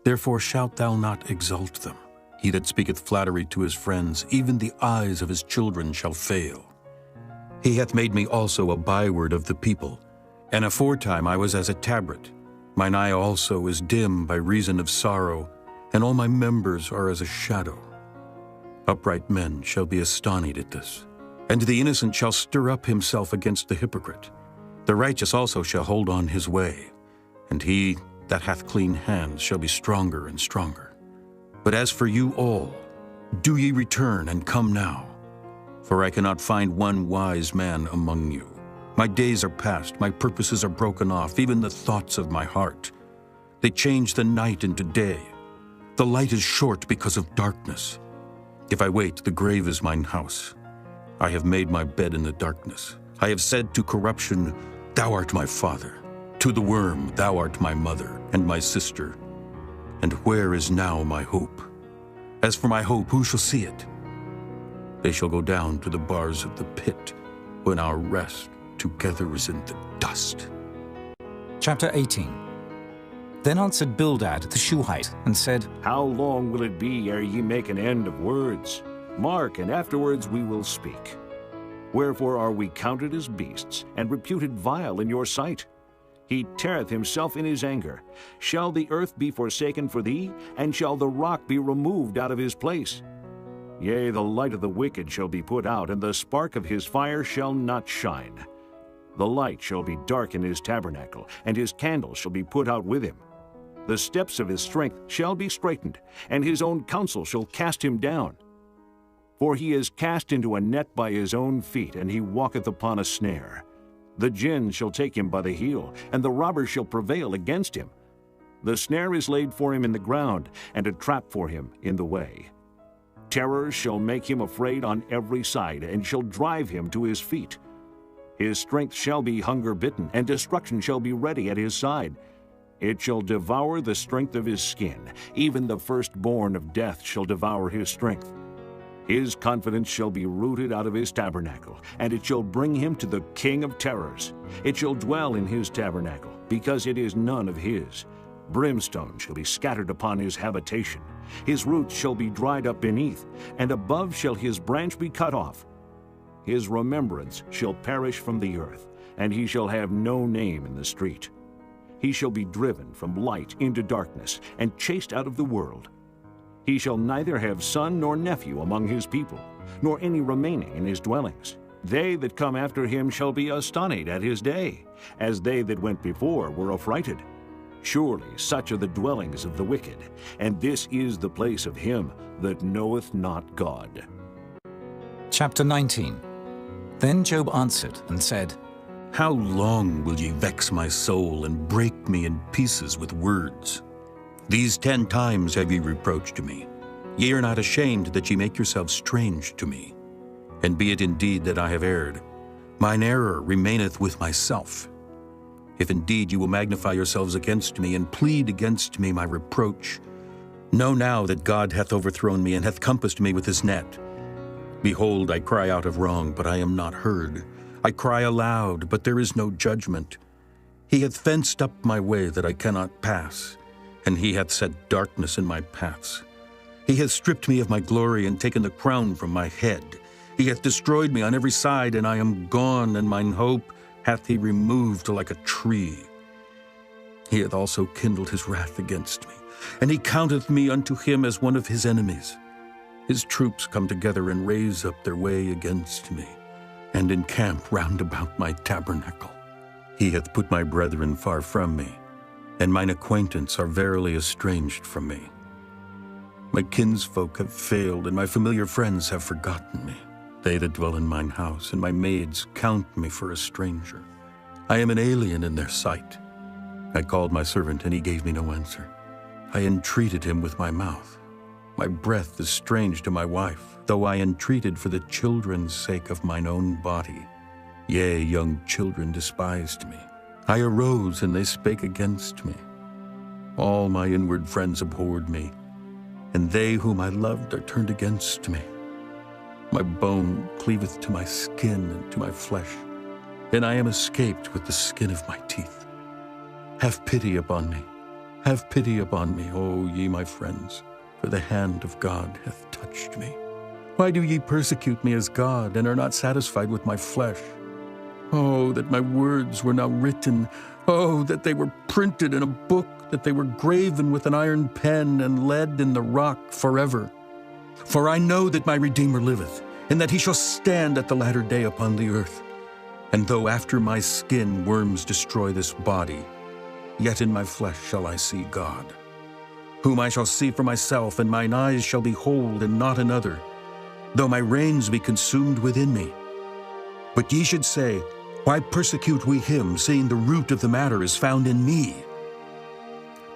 Therefore shalt thou not exalt them. He that speaketh flattery to his friends, even the eyes of his children shall fail. He hath made me also a byword of the people, and aforetime I was as a tabret. Mine eye also is dim by reason of sorrow, and all my members are as a shadow. Upright men shall be astonished at this, and the innocent shall stir up himself against the hypocrite. The righteous also shall hold on his way, and he that hath clean hands shall be stronger and stronger. But as for you all, do ye return and come now, for I cannot find one wise man among you. My days are past, my purposes are broken off, even the thoughts of my heart. They change the night into day. The light is short because of darkness. If I wait, the grave is mine house. I have made my bed in the darkness. I have said to corruption, Thou art my father. To the worm, Thou art my mother and my sister. And where is now my hope? As for my hope, who shall see it? They shall go down to the bars of the pit, when our rest together is in the dust. Chapter 18. Then answered Bildad the Shuhite, and said, How long will it be ere ye make an end of words? Mark, and afterwards we will speak. Wherefore are we counted as beasts, and reputed vile in your sight? He teareth himself in his anger. Shall the earth be forsaken for thee, and shall the rock be removed out of his place? Yea, the light of the wicked shall be put out, and the spark of his fire shall not shine. The light shall be dark in his tabernacle, and his candle shall be put out with him. The steps of his strength shall be straitened, and his own counsel shall cast him down. For he is cast into a net by his own feet, and he walketh upon a snare. The gin shall take him by the heel, and the robber shall prevail against him. The snare is laid for him in the ground, and a trap for him in the way. Terrors shall make him afraid on every side, and shall drive him to his feet. His strength shall be hunger-bitten, and destruction shall be ready at his side. It shall devour the strength of his skin. Even the firstborn of death shall devour his strength. His confidence shall be rooted out of his tabernacle, and it shall bring him to the king of terrors. It shall dwell in his tabernacle, because it is none of his. Brimstone shall be scattered upon his habitation. His roots shall be dried up beneath, and above shall his branch be cut off. His remembrance shall perish from the earth, and he shall have no name in the street. He shall be driven from light into darkness, and chased out of the world. He shall neither have son nor nephew among his people, nor any remaining in his dwellings. They that come after him shall be astonished at his day, as they that went before were affrighted. Surely such are the dwellings of the wicked, and this is the place of him that knoweth not God. Chapter 19. Then Job answered and said, How long will ye vex my soul, and break me in pieces with words? These 10 times have ye reproached me. Ye are not ashamed that ye make yourselves strange to me. And be it indeed that I have erred, mine error remaineth with myself. If indeed you will magnify yourselves against me, and plead against me my reproach, know now that God hath overthrown me, and hath compassed me with his net. Behold, I cry out of wrong, but I am not heard. I cry aloud, but there is no judgment. He hath fenced up my way that I cannot pass, and he hath set darkness in my paths. He hath stripped me of my glory, and taken the crown from my head. He hath destroyed me on every side, and I am gone, and mine hope hath he removed like a tree. He hath also kindled his wrath against me, and he counteth me unto him as one of his enemies. His troops come together and raise up their way against me, and encamp round about my tabernacle. He hath put my brethren far from me, and mine acquaintance are verily estranged from me. My kinsfolk have failed, and my familiar friends have forgotten me. They that dwell in mine house, and my maids count me for a stranger. I am an alien in their sight. I called my servant, and he gave me no answer. I entreated him with my mouth. My breath is strange to my wife, though I entreated for the children's sake of mine own body. Yea, young children despised me. I arose, and they spake against me. All my inward friends abhorred me, and they whom I loved are turned against me. My bone cleaveth to my skin and to my flesh, and I am escaped with the skin of my teeth. Have pity upon me, have pity upon me, O ye my friends, for the hand of God hath touched me. Why do ye persecute me as God, and are not satisfied with my flesh? Oh, that my words were now written. Oh, that they were printed in a book, that they were graven with an iron pen and lead in the rock forever. For I know that my Redeemer liveth, and that he shall stand at the latter day upon the earth. And though after my skin worms destroy this body, yet in my flesh shall I see God, whom I shall see for myself, and mine eyes shall behold, and not another, though my reins be consumed within me. But ye should say, why persecute we him, seeing the root of the matter is found in me?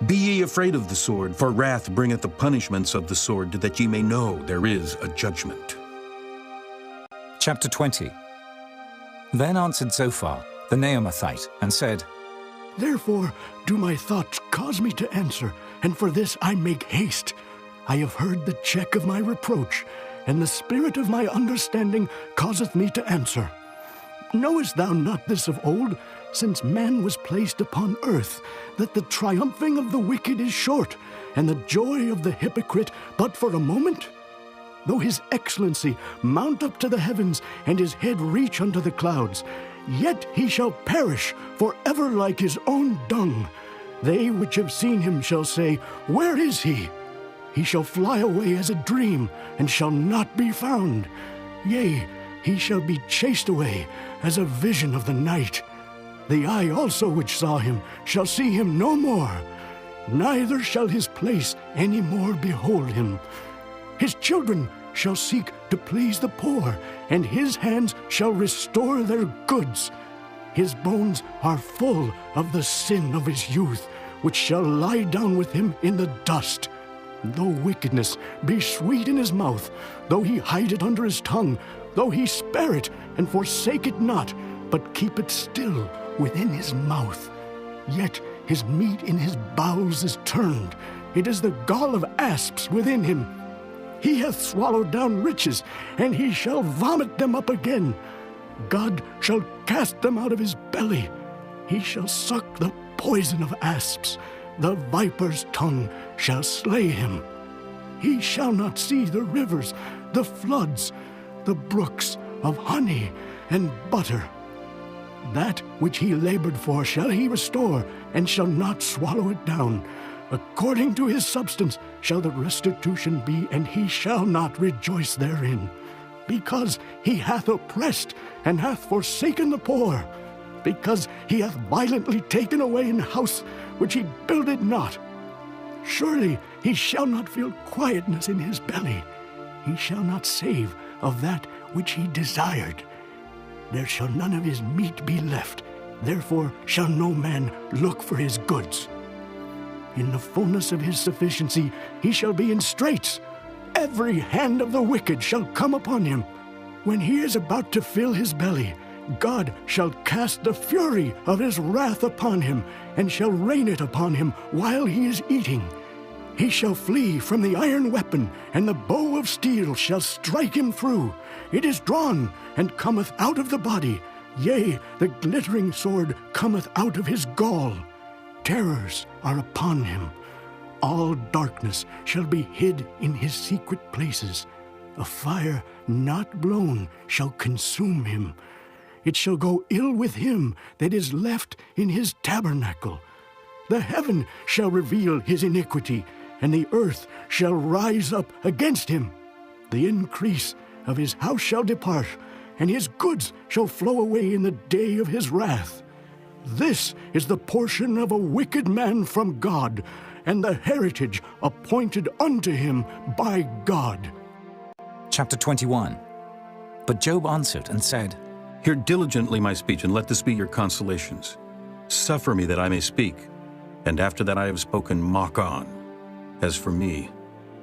Be ye afraid of the sword, for wrath bringeth the punishments of the sword, that ye may know there is a judgment. Chapter 20. Then answered Zophar, the Naamathite, and said, Therefore do my thoughts cause me to answer, and for this I make haste. I have heard the check of my reproach, and the spirit of my understanding causeth me to answer. Knowest thou not this of old, since man was placed upon earth, that the triumphing of the wicked is short, and the joy of the hypocrite but for a moment? Though his excellency mount up to the heavens, and his head reach unto the clouds, yet he shall perish forever like his own dung. They which have seen him shall say, Where is he? He shall fly away as a dream, and shall not be found. Yea, he shall be chased away as a vision of the night. The eye also which saw him shall see him no more, neither shall his place any more behold him. His children shall seek to please the poor, and his hands shall restore their goods. His bones are full of the sin of his youth, which shall lie down with him in the dust. Though wickedness be sweet in his mouth, though he hide it under his tongue, though he spare it and forsake it not, but keep it still within his mouth, yet his meat in his bowels is turned. It is the gall of asps within him. He hath swallowed down riches, and he shall vomit them up again. God shall cast them out of his belly. He shall suck the poison of asps. The viper's tongue shall slay him. He shall not see the rivers, the floods, the brooks of honey and butter. That which he labored for shall he restore, and shall not swallow it down. According to his substance shall the restitution be, and he shall not rejoice therein. Because he hath oppressed, and hath forsaken the poor. Because he hath violently taken away an house which he builded not. Surely he shall not feel quietness in his belly. He shall not save of that which he desired. There shall none of his meat be left. Therefore shall no man look for his goods. In the fullness of his sufficiency he shall be in straits. Every hand of the wicked shall come upon him. When he is about to fill his belly, God shall cast the fury of his wrath upon him, and shall rain it upon him while he is eating. He shall flee from the iron weapon, and the bow of steel shall strike him through. It is drawn, and cometh out of the body. Yea, the glittering sword cometh out of his gall. Terrors are upon him. all darkness shall be hid in his secret places. A fire not blown shall consume him. It shall go ill with him that is left in his tabernacle. The heaven shall reveal his iniquity, and the earth shall rise up against him. The increase of his house shall depart, and his goods shall flow away in the day of his wrath. This is the portion of a wicked man from God, and the heritage appointed unto him by God. Chapter 21. But Job answered and said, Hear diligently my speech, and let this be your consolations. Suffer me that I may speak, and after that I have spoken, mock on. As for me,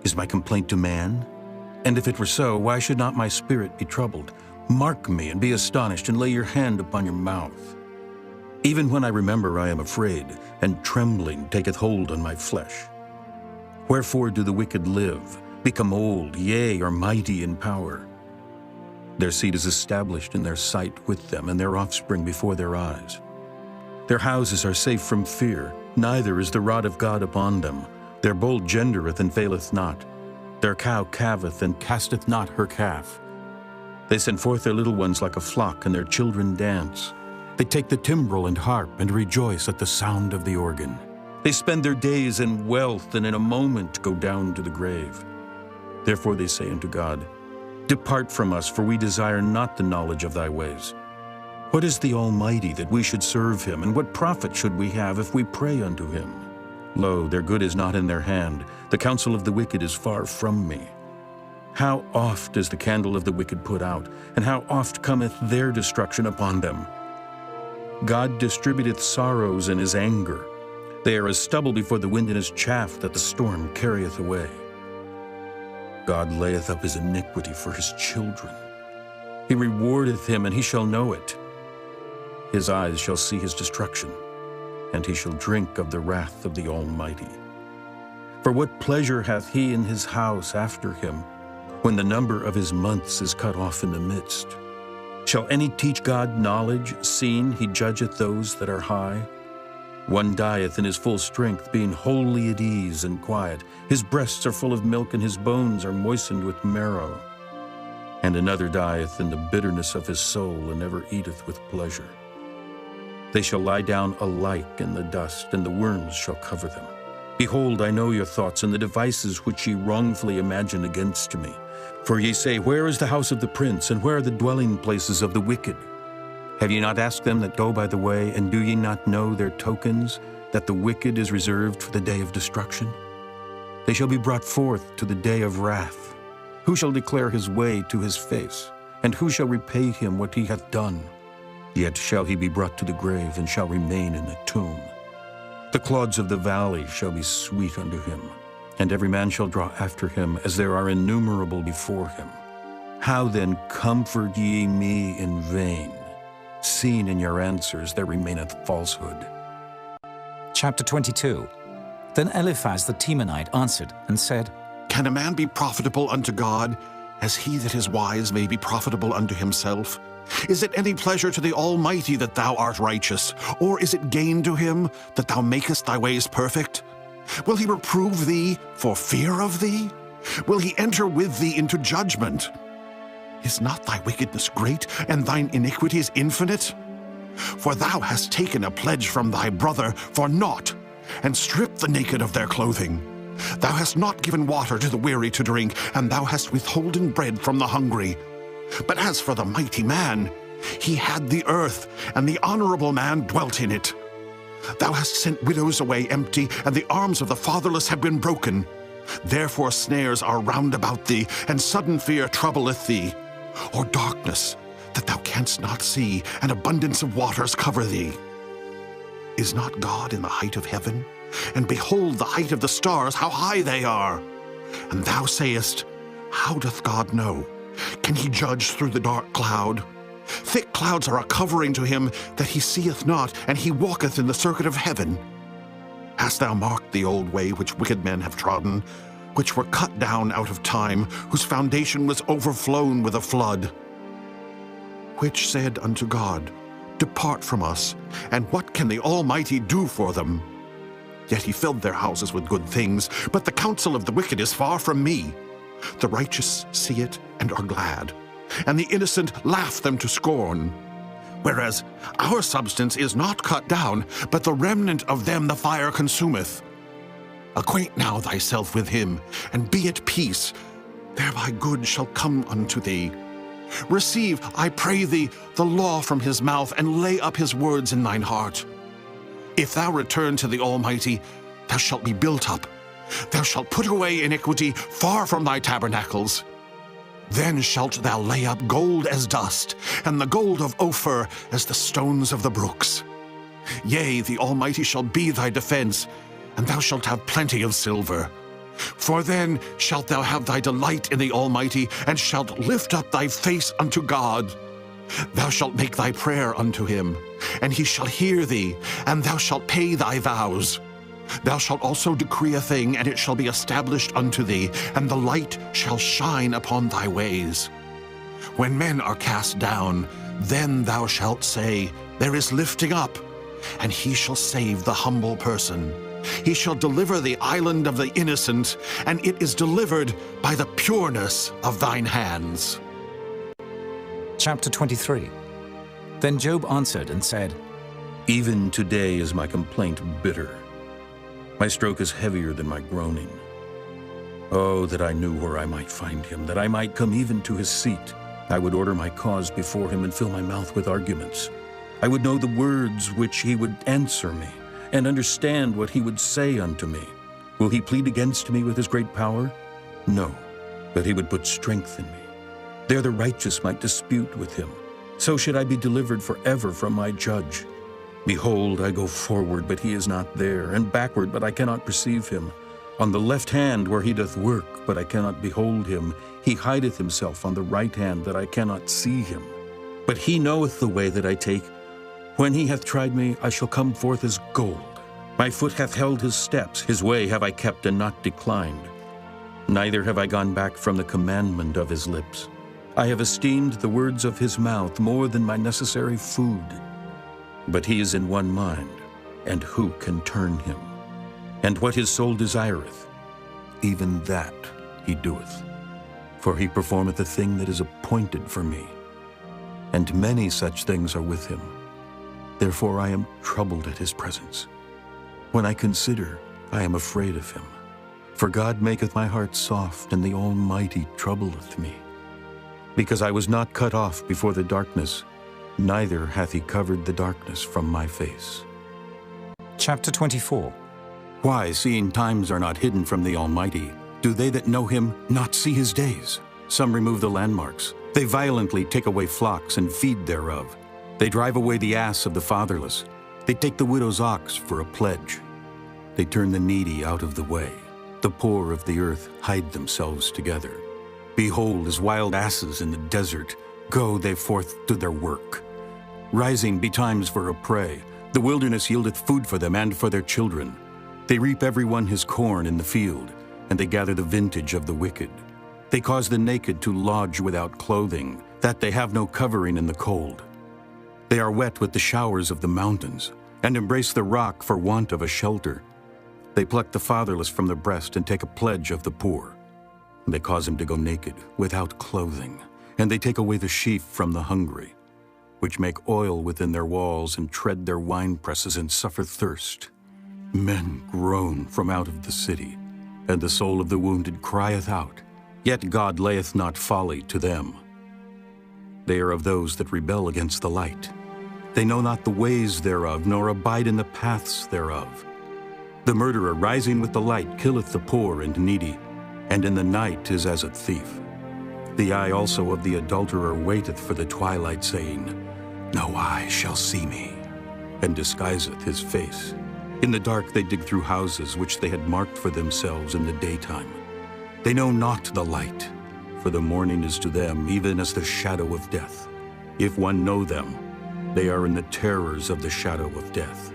is my complaint to man? And if it were so, why should not my spirit be troubled? Mark me and be astonished, and lay your hand upon your mouth. Even when I remember, I am afraid, and trembling taketh hold on my flesh. Wherefore do the wicked live, become old, yea, are mighty in power? Their seed is established in their sight with them, and their offspring before their eyes. Their houses are safe from fear, neither is the rod of God upon them. Their bull gendereth and faileth not. Their cow calveth and casteth not her calf. They send forth their little ones like a flock, and their children dance. They take the timbrel and harp, and rejoice at the sound of the organ. They spend their days in wealth, and in a moment go down to the grave. Therefore they say unto God, Depart from us, for we desire not the knowledge of thy ways. What is the Almighty that we should serve him, and what profit should we have if we pray unto him? Lo, their good is not in their hand, the counsel of the wicked is far from me. How oft is the candle of the wicked put out, and how oft cometh their destruction upon them? God distributeth sorrows in his anger. They are as stubble before the wind, and as chaff that the storm carrieth away. God layeth up his iniquity for his children. He rewardeth him, and he shall know it. His eyes shall see his destruction, and he shall drink of the wrath of the Almighty. For what pleasure hath he in his house after him, when the number of his months is cut off in the midst? Shall any teach God knowledge, seeing he judgeth those that are high? One dieth in his full strength, being wholly at ease and quiet. His breasts are full of milk, and his bones are moistened with marrow. And another dieth in the bitterness of his soul, and never eateth with pleasure. They shall lie down alike in the dust, and the worms shall cover them. Behold, I know your thoughts, and the devices which ye wrongfully imagine against me. For ye say, Where is the house of the prince, and where are the dwelling places of the wicked? Have ye not asked them that go by the way, and do ye not know their tokens, that the wicked is reserved for the day of destruction? They shall be brought forth to the day of wrath. Who shall declare his way to his face? And who shall repay him what he hath done? Yet shall he be brought to the grave, and shall remain in the tomb. The clods of the valley shall be sweet unto him, and every man shall draw after him, as there are innumerable before him. How then comfort ye me in vain, seeing in your answers there remaineth falsehood? Chapter 22. Then Eliphaz the Temanite answered and said, Can a man be profitable unto God, as he that is wise may be profitable unto himself? Is it any pleasure to the Almighty that thou art righteous, or is it gain to him that thou makest thy ways perfect? Will he reprove thee for fear of thee? Will he enter with thee into judgment? Is not thy wickedness great, and thine iniquities infinite? For thou hast taken a pledge from thy brother for naught, and stripped the naked of their clothing. Thou hast not given water to the weary to drink, and thou hast withholden bread from the hungry. But as for the mighty man, he had the earth, and the honorable man dwelt in it. Thou hast sent widows away empty, and the arms of the fatherless have been broken. Therefore snares are round about thee, and sudden fear troubleth thee. Or darkness, that thou canst not see, and abundance of waters cover thee. Is not God in the height of heaven? And behold the height of the stars, how high they are! And thou sayest, How doth God know? Can he judge through the dark cloud? Thick clouds are a covering to him that he seeth not, and he walketh in the circuit of heaven. Hast thou marked the old way which wicked men have trodden, which were cut down out of time, whose foundation was overflown with a flood? Which said unto God, Depart from us, and what can the Almighty do for them? Yet he filled their houses with good things, but the counsel of the wicked is far from me. The righteous see it and are glad, and the innocent laugh them to scorn. Whereas our substance is not cut down, but the remnant of them the fire consumeth. Acquaint now thyself with him, and be at peace, thereby good shall come unto thee. Receive, I pray thee, the law from his mouth, and lay up his words in thine heart. If thou return to the Almighty, thou shalt be built up. Thou shalt put away iniquity far from thy tabernacles. Then shalt thou lay up gold as dust, and the gold of Ophir as the stones of the brooks. Yea, the Almighty shall be thy defense, and thou shalt have plenty of silver. For then shalt thou have thy delight in the Almighty, and shalt lift up thy face unto God. Thou shalt make thy prayer unto him, and he shall hear thee, and thou shalt pay thy vows. Thou shalt also decree a thing, and it shall be established unto thee, and the light shall shine upon thy ways. When men are cast down, then thou shalt say, There is lifting up, and he shall save the humble person. He shall deliver the island of the innocent, and it is delivered by the pureness of thine hands. Chapter 23. Then Job answered and said, Even today is my complaint bitter. My stroke is heavier than my groaning. Oh, that I knew where I might find him, that I might come even to his seat. I would order my cause before him and fill my mouth with arguments. I would know the words which he would answer me, and understand what he would say unto me. Will he plead against me with his great power? No, but he would put strength in me. There the righteous might dispute with him. So should I be delivered forever from my judge. Behold, I go forward, but he is not there, and backward, but I cannot perceive him. On the left hand where he doth work, but I cannot behold him. He hideth himself on the right hand, that I cannot see him. But he knoweth the way that I take. When he hath tried me, I shall come forth as gold. My foot hath held his steps, his way have I kept and not declined. Neither have I gone back from the commandment of his lips. I have esteemed the words of his mouth more than my necessary food. But he is in one mind, and who can turn him? And what his soul desireth, even that he doeth. For he performeth a thing that is appointed for me, and many such things are with him. Therefore I am troubled at his presence. When I consider, I am afraid of him. For God maketh my heart soft, and the Almighty troubleth me. Because I was not cut off before the darkness, neither hath he covered the darkness from my face. Chapter 24. Why, seeing times are not hidden from the Almighty, do they that know him not see his days? Some remove the landmarks. They violently take away flocks and feed thereof. They drive away the ass of the fatherless. They take the widow's ox for a pledge. They turn the needy out of the way. The poor of the earth hide themselves together. Behold, as wild asses in the desert, go they forth to their work. Rising betimes for a prey, the wilderness yieldeth food for them and for their children. They reap every one his corn in the field, and they gather the vintage of the wicked. They cause the naked to lodge without clothing, that they have no covering in the cold. They are wet with the showers of the mountains, and embrace the rock for want of a shelter. They pluck the fatherless from the breast and take a pledge of the poor. They cause him to go naked, without clothing, and they take away the sheaf from the hungry, which make oil within their walls and tread their winepresses and suffer thirst. Men groan from out of the city, and the soul of the wounded crieth out, yet God layeth not folly to them. They are of those that rebel against the light. They know not the ways thereof, nor abide in the paths thereof. The murderer rising with the light killeth the poor and needy, and in the night is as a thief. The eye also of the adulterer waiteth for the twilight, saying, No eye shall see me, and disguiseth his face. In the dark they dig through houses which they had marked for themselves in the daytime. They know not the light, for the morning is to them even as the shadow of death. If one know them, they are in the terrors of the shadow of death.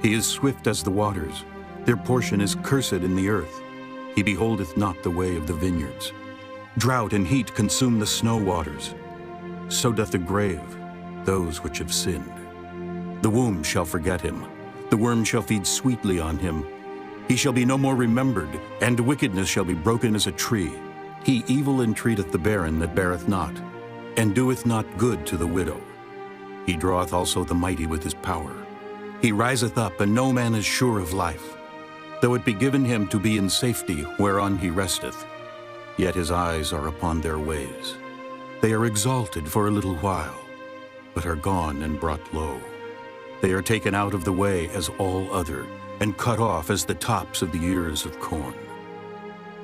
He is swift as the waters, their portion is cursed in the earth. He beholdeth not the way of the vineyards. Drought and heat consume the snow waters. So doth the grave those which have sinned. The womb shall forget him. The worm shall feed sweetly on him. He shall be no more remembered, and wickedness shall be broken as a tree. He evil entreateth the barren that beareth not, and doeth not good to the widow. He draweth also the mighty with his power. He riseth up, and no man is sure of life. Though it be given him to be in safety, whereon he resteth, yet his eyes are upon their ways. They are exalted for a little while, but are gone and brought low. They are taken out of the way as all other, and cut off as the tops of the ears of corn.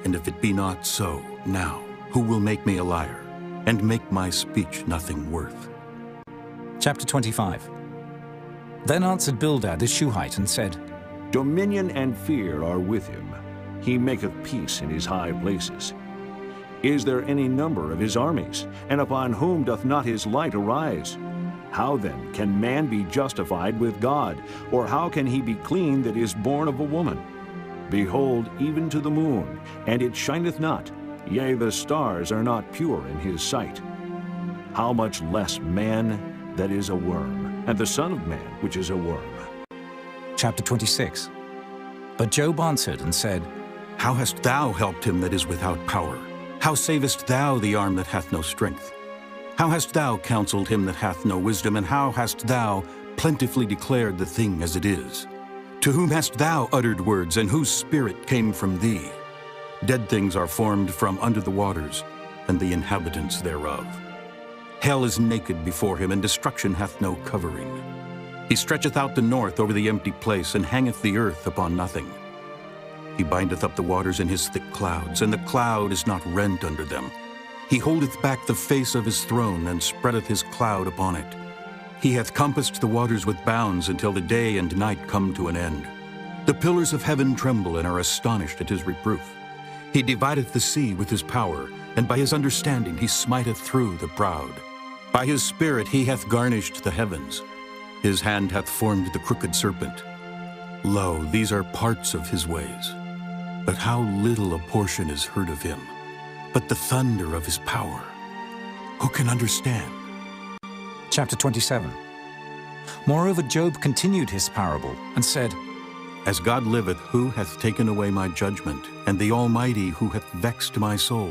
And if it be not so, now, who will make me a liar, and make my speech nothing worth? Chapter 25. Then answered Bildad the Shuhite and said, Dominion and fear are with him. He maketh peace in his high places. Is there any number of his armies? And upon whom doth not his light arise? How then can man be justified with God? Or how can he be clean that is born of a woman? Behold, even to the moon, and it shineth not, yea, the stars are not pure in his sight. How much less man that is a worm, and the Son of Man which is a worm? Chapter 26. But Job answered and said, How hast thou helped him that is without power? How savest thou the arm that hath no strength? How hast thou counseled him that hath no wisdom, and how hast thou plentifully declared the thing as it is? To whom hast thou uttered words, and whose spirit came from thee? Dead things are formed from under the waters, and the inhabitants thereof. Hell is naked before him, and destruction hath no covering. He stretcheth out the north over the empty place, and hangeth the earth upon nothing. He bindeth up the waters in his thick clouds, and the cloud is not rent under them. He holdeth back the face of his throne, and spreadeth his cloud upon it. He hath compassed the waters with bounds until the day and night come to an end. The pillars of heaven tremble and are astonished at his reproof. He divideth the sea with his power, and by his understanding he smiteth through the proud. By his spirit he hath garnished the heavens. His hand hath formed the crooked serpent. Lo, these are parts of his ways. But how little a portion is heard of him. But the thunder of his power, who can understand? Chapter 27. Moreover, Job continued his parable and said, As God liveth, who hath taken away my judgment, and the Almighty, who hath vexed my soul?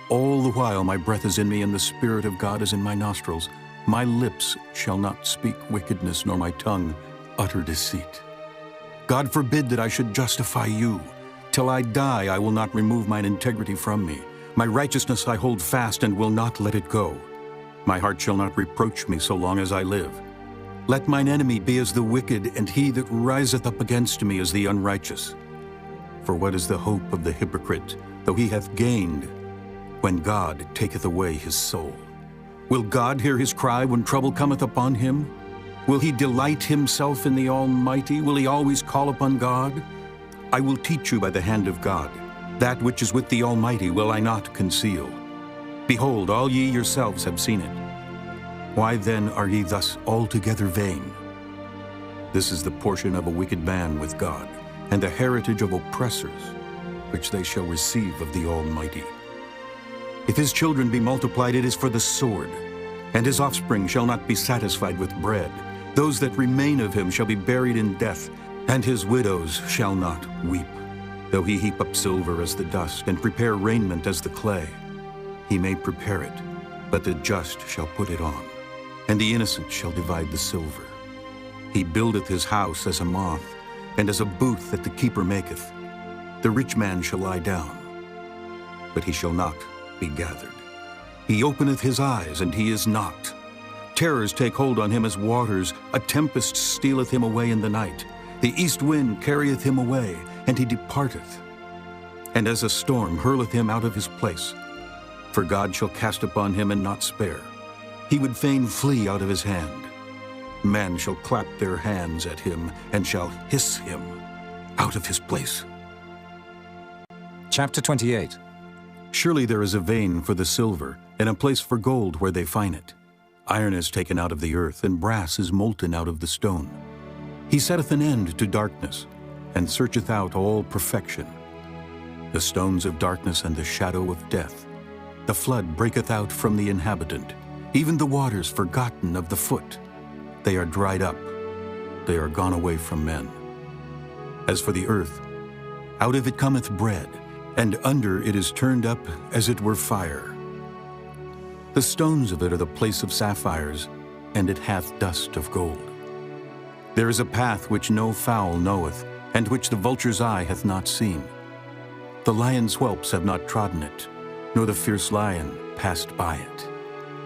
All the while my breath is in me, and the Spirit of God is in my nostrils. My lips shall not speak wickedness, nor my tongue utter deceit. God forbid that I should justify you. Till I die, I will not remove mine integrity from me. My righteousness I hold fast and will not let it go. My heart shall not reproach me so long as I live. Let mine enemy be as the wicked, and he that riseth up against me as the unrighteous. For what is the hope of the hypocrite, though he hath gained, when God taketh away his soul? Will God hear his cry when trouble cometh upon him? Will he delight himself in the Almighty? Will he always call upon God? I will teach you by the hand of God. That which is with the Almighty will I not conceal. Behold, all ye yourselves have seen it. Why then are ye thus altogether vain? This is the portion of a wicked man with God, and the heritage of oppressors, which they shall receive of the Almighty. If his children be multiplied, it is for the sword, and his offspring shall not be satisfied with bread. Those that remain of him shall be buried in death, and his widows shall not weep. Though he heap up silver as the dust, and prepare raiment as the clay, he may prepare it, but the just shall put it on, and the innocent shall divide the silver. He buildeth his house as a moth, and as a booth that the keeper maketh. The rich man shall lie down, but he shall not be gathered. He openeth his eyes, and he is not. Terrors take hold on him as waters. A tempest stealeth him away in the night. The east wind carrieth him away, and he departeth. And as a storm hurleth him out of his place. For God shall cast upon him and not spare. He would fain flee out of his hand. Men shall clap their hands at him, and shall hiss him out of his place. Chapter 28. Surely there is a vein for the silver, and a place for gold where they find it. Iron is taken out of the earth, and brass is molten out of the stone. He setteth an end to darkness, and searcheth out all perfection. The stones of darkness and the shadow of death. The flood breaketh out from the inhabitant, even the waters forgotten of the foot. They are dried up. they are gone away from men. As for the earth, out of it cometh bread, and under it is turned up as it were fire. The stones of it are the place of sapphires, and it hath dust of gold. There is a path which no fowl knoweth, and which the vulture's eye hath not seen. The lion's whelps have not trodden it, nor the fierce lion passed by it.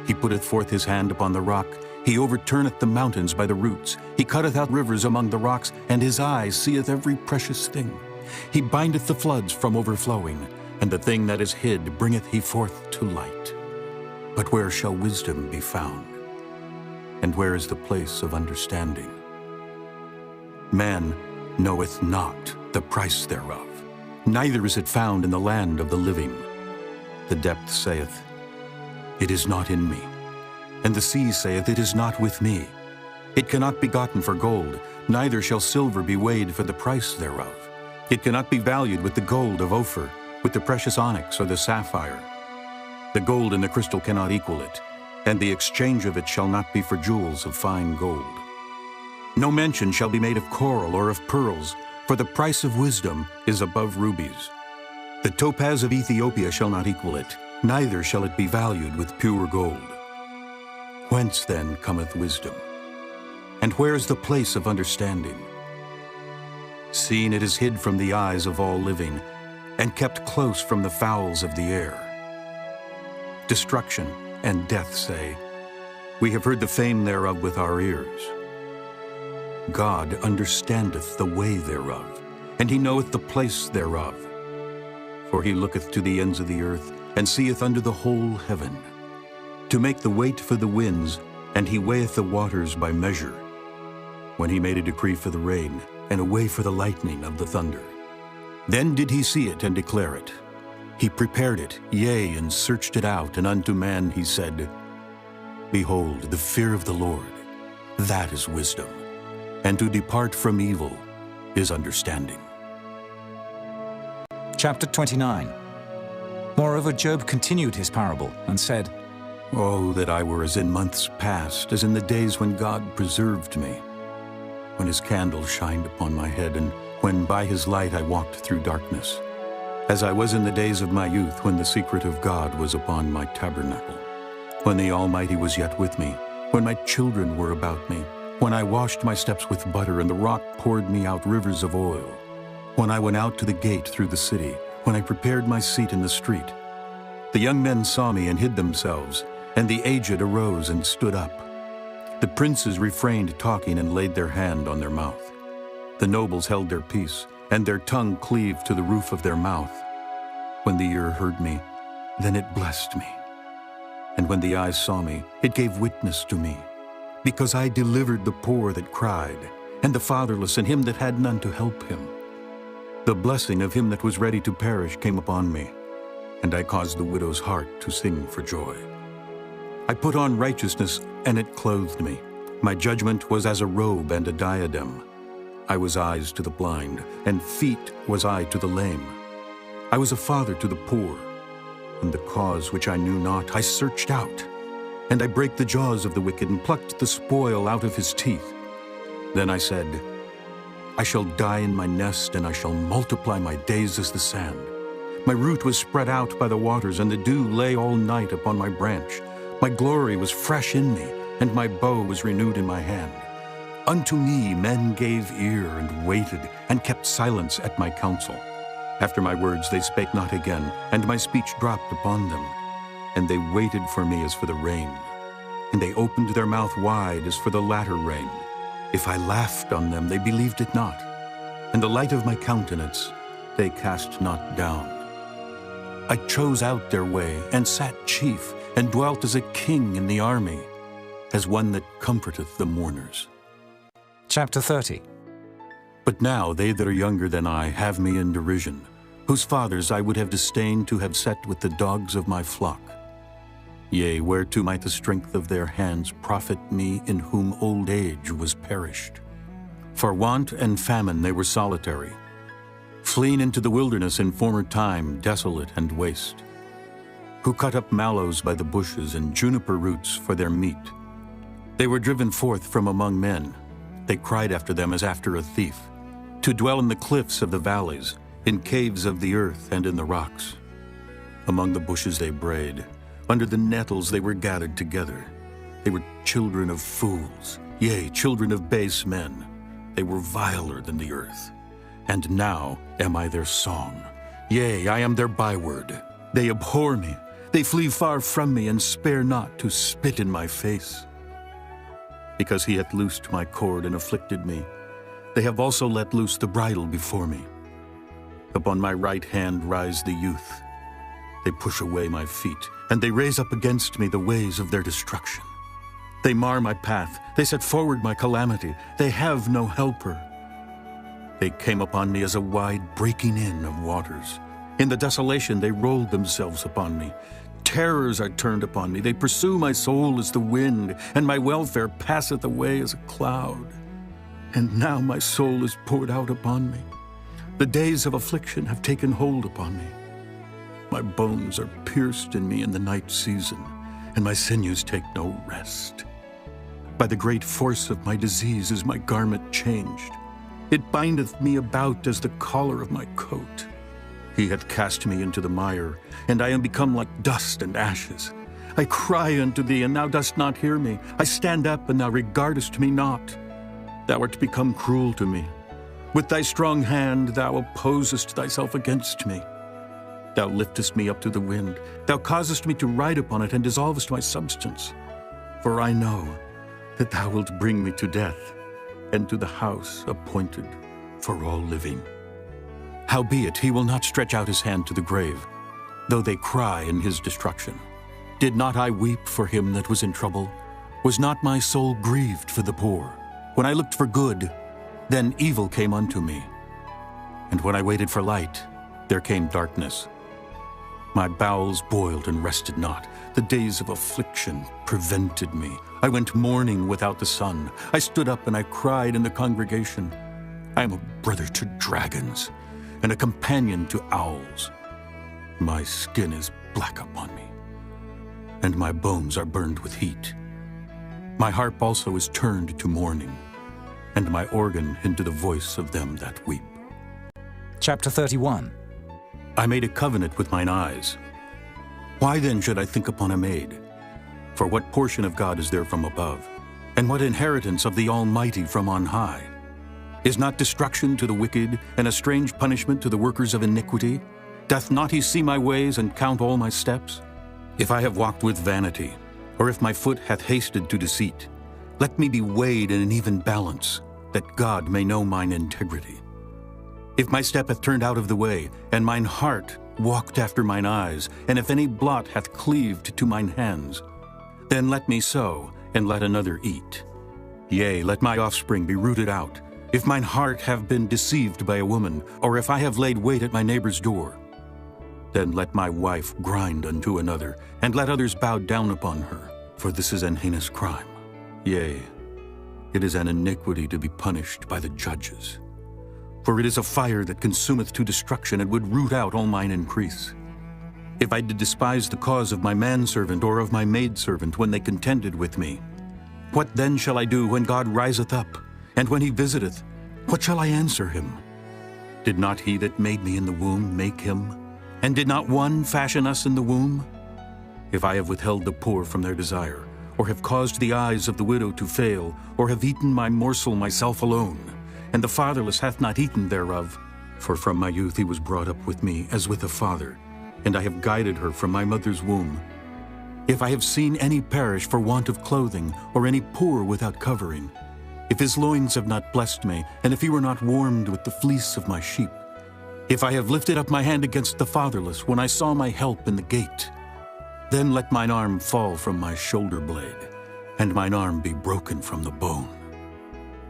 He putteth forth his hand upon the rock, he overturneth the mountains by the roots. He cutteth out rivers among the rocks, and his eye seeth every precious thing. He bindeth the floods from overflowing, and the thing that is hid bringeth he forth to light. But where shall wisdom be found? And where is the place of understanding? Man knoweth not the price thereof, neither is it found in the land of the living. The depth saith, It is not in me. And the sea saith, It is not with me. It cannot be gotten for gold, neither shall silver be weighed for the price thereof. It cannot be valued with the gold of Ophir, with the precious onyx or the sapphire. The gold and the crystal cannot equal it, and the exchange of it shall not be for jewels of fine gold. No mention shall be made of coral or of pearls, for the price of wisdom is above rubies. The topaz of Ethiopia shall not equal it, neither shall it be valued with pure gold. Whence then cometh wisdom? And where is the place of understanding? Seeing it is hid from the eyes of all living, and kept close from the fowls of the air. Destruction and death say, We have heard the fame thereof with our ears. God understandeth the way thereof, and he knoweth the place thereof. For he looketh to the ends of the earth, and seeth under the whole heaven, to make the weight for the winds, and he weigheth the waters by measure. When he made a decree for the rain, and a way for the lightning of the thunder. Then did he see it and declare it. He prepared it, yea, and searched it out, and unto man he said, Behold, the fear of the Lord, that is wisdom, and to depart from evil is understanding. Chapter 29. Moreover, Job continued his parable and said, Oh, that I were as in months past, as in the days when God preserved me, when his candle shined upon my head, and when by his light I walked through darkness, as I was in the days of my youth, when the secret of God was upon my tabernacle, when the Almighty was yet with me, when my children were about me, when I washed my steps with butter, and the rock poured me out rivers of oil, when I went out to the gate through the city, when I prepared my seat in the street. The young men saw me and hid themselves, and the aged arose and stood up. The princes refrained talking and laid their hand on their mouth. The nobles held their peace, and their tongue cleaved to the roof of their mouth. When the ear heard me, then it blessed me. And when the eyes saw me, it gave witness to me. Because I delivered the poor that cried, and the fatherless, and him that had none to help him. The blessing of him that was ready to perish came upon me, and I caused the widow's heart to sing for joy. I put on righteousness, and it clothed me. My judgment was as a robe and a diadem. I was eyes to the blind, and feet was I to the lame. I was a father to the poor, and the cause which I knew not I searched out. And I brake the jaws of the wicked, and plucked the spoil out of his teeth. Then I said, I shall die in my nest, and I shall multiply my days as the sand. My root was spread out by the waters, and the dew lay all night upon my branch. My glory was fresh in me, and my bow was renewed in my hand. Unto me men gave ear, and waited, and kept silence at my counsel. After my words they spake not again, and my speech dropped upon them. And they waited for me as for the rain, and they opened their mouth wide as for the latter rain. If I laughed on them, they believed it not, and the light of my countenance they cast not down. I chose out their way, and sat chief, and dwelt as a king in the army, as one that comforteth the mourners. Chapter 30. But now they that are younger than I have me in derision, whose fathers I would have disdained to have set with the dogs of my flock. Yea, whereto might the strength of their hands profit me, in whom old age was perished? For want and famine they were solitary, fleeing into the wilderness in former time, desolate and waste, who cut up mallows by the bushes and juniper roots for their meat. They were driven forth from among men. They cried after them as after a thief, to dwell in the cliffs of the valleys, in caves of the earth and in the rocks. Among the bushes they brayed, under the nettles they were gathered together. They were children of fools, yea, children of base men. They were viler than the earth. And now am I their song. Yea, I am their byword. They abhor me. They flee far from me, and spare not to spit in my face. Because he hath loosed my cord and afflicted me, they have also let loose the bridle before me. Upon my right hand rise the youth. They push away my feet, and they raise up against me the ways of their destruction. They mar my path. They set forward my calamity. They have no helper. They came upon me as a wide breaking in of waters. In the desolation they rolled themselves upon me. Terrors are turned upon me. They pursue my soul as the wind, and my welfare passeth away as a cloud. And now my soul is poured out upon me. The days of affliction have taken hold upon me. My bones are pierced in me in the night season, and my sinews take no rest. By the great force of my disease is my garment changed. It bindeth me about as the collar of my coat. He hath cast me into the mire, and I am become like dust and ashes. I cry unto thee, and thou dost not hear me. I stand up, and thou regardest me not. Thou art become cruel to me. With thy strong hand thou opposest thyself against me. Thou liftest me up to the wind. Thou causest me to ride upon it, and dissolvest my substance. For I know that thou wilt bring me to death, and to the house appointed for all living. Howbeit he will not stretch out his hand to the grave, though they cry in his destruction. Did not I weep for him that was in trouble? Was not my soul grieved for the poor? When I looked for good, then evil came unto me. And when I waited for light, there came darkness. My bowels boiled and rested not. The days of affliction prevented me. I went mourning without the sun. I stood up and I cried in the congregation. I am a brother to dragons, and a companion to owls. My skin is black upon me, and my bones are burned with heat. My harp also is turned to mourning, and my organ into the voice of them that weep. Chapter 31. I made a covenant with mine eyes. Why then should I think upon a maid? For what portion of God is there from above? And what inheritance of the Almighty from on high? Is not destruction to the wicked, and a strange punishment to the workers of iniquity? Doth not he see my ways, and count all my steps? If I have walked with vanity, or if my foot hath hasted to deceit, let me be weighed in an even balance, that God may know mine integrity. If my step hath turned out of the way, and mine heart walked after mine eyes, and if any blot hath cleaved to mine hands, then let me sow, and let another eat. Yea, let my offspring be rooted out, if mine heart have been deceived by a woman, or if I have laid wait at my neighbor's door. Then let my wife grind unto another, and let others bow down upon her, for this is an heinous crime. Yea, it is an iniquity to be punished by the judges. For it is a fire that consumeth to destruction, and would root out all mine increase. If I did despise the cause of my manservant or of my maidservant when they contended with me, what then shall I do when God riseth up? And when he visiteth, what shall I answer him? Did not he that made me in the womb make him? And did not one fashion us in the womb? If I have withheld the poor from their desire, or have caused the eyes of the widow to fail, or have eaten my morsel myself alone, and the fatherless hath not eaten thereof, for from my youth he was brought up with me as with a father, and I have guided her from my mother's womb. If I have seen any perish for want of clothing, or any poor without covering, if his loins have not blessed me, and if he were not warmed with the fleece of my sheep, if I have lifted up my hand against the fatherless when I saw my help in the gate, then let mine arm fall from my shoulder blade, and mine arm be broken from the bone.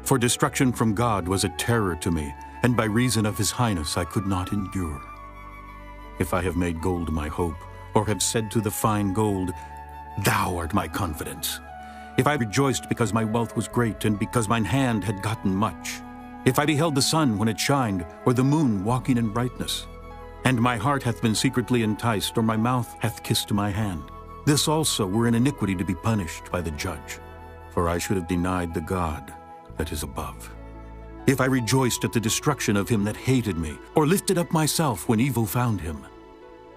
For destruction from God was a terror to me, and by reason of his highness I could not endure. If I have made gold my hope, or have said to the fine gold, Thou art my confidence. If I rejoiced because my wealth was great, and because mine hand had gotten much, if I beheld the sun when it shined, or the moon walking in brightness, and my heart hath been secretly enticed, or my mouth hath kissed my hand, this also were an iniquity to be punished by the judge. For I should have denied the God that is above. If I rejoiced at the destruction of him that hated me, or lifted up myself when evil found him,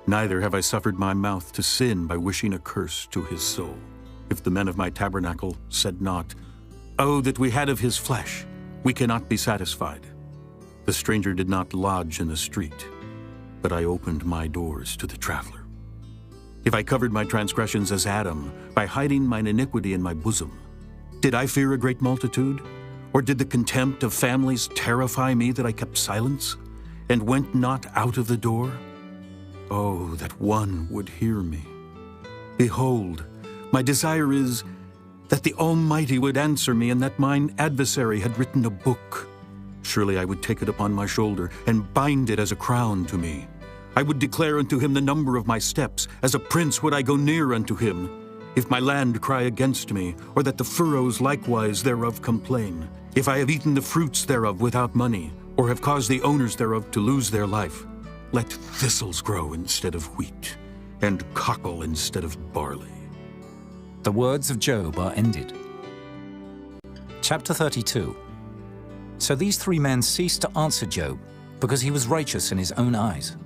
neither have I suffered my mouth to sin by wishing a curse to his soul. If the men of my tabernacle said not, "Oh, that we had of his flesh, we cannot be satisfied." The stranger did not lodge in the street, but I opened my doors to the traveler. If I covered my transgressions as Adam, by hiding mine iniquity in my bosom, did I fear a great multitude? Or did the contempt of families terrify me that I kept silence, and went not out of the door? Oh, that one would hear me. Behold, my desire is that the Almighty would answer me, and that mine adversary had written a book. Surely I would take it upon my shoulder, and bind it as a crown to me. I would declare unto him the number of my steps. As a prince would I go near unto him. If my land cry against me, or that the furrows likewise thereof complain, if I have eaten the fruits thereof without money, or have caused the owners thereof to lose their life, let thistles grow instead of wheat, and cockle instead of barley. The words of Job are ended. Chapter 32. So these three men ceased to answer Job, because he was righteous in his own eyes.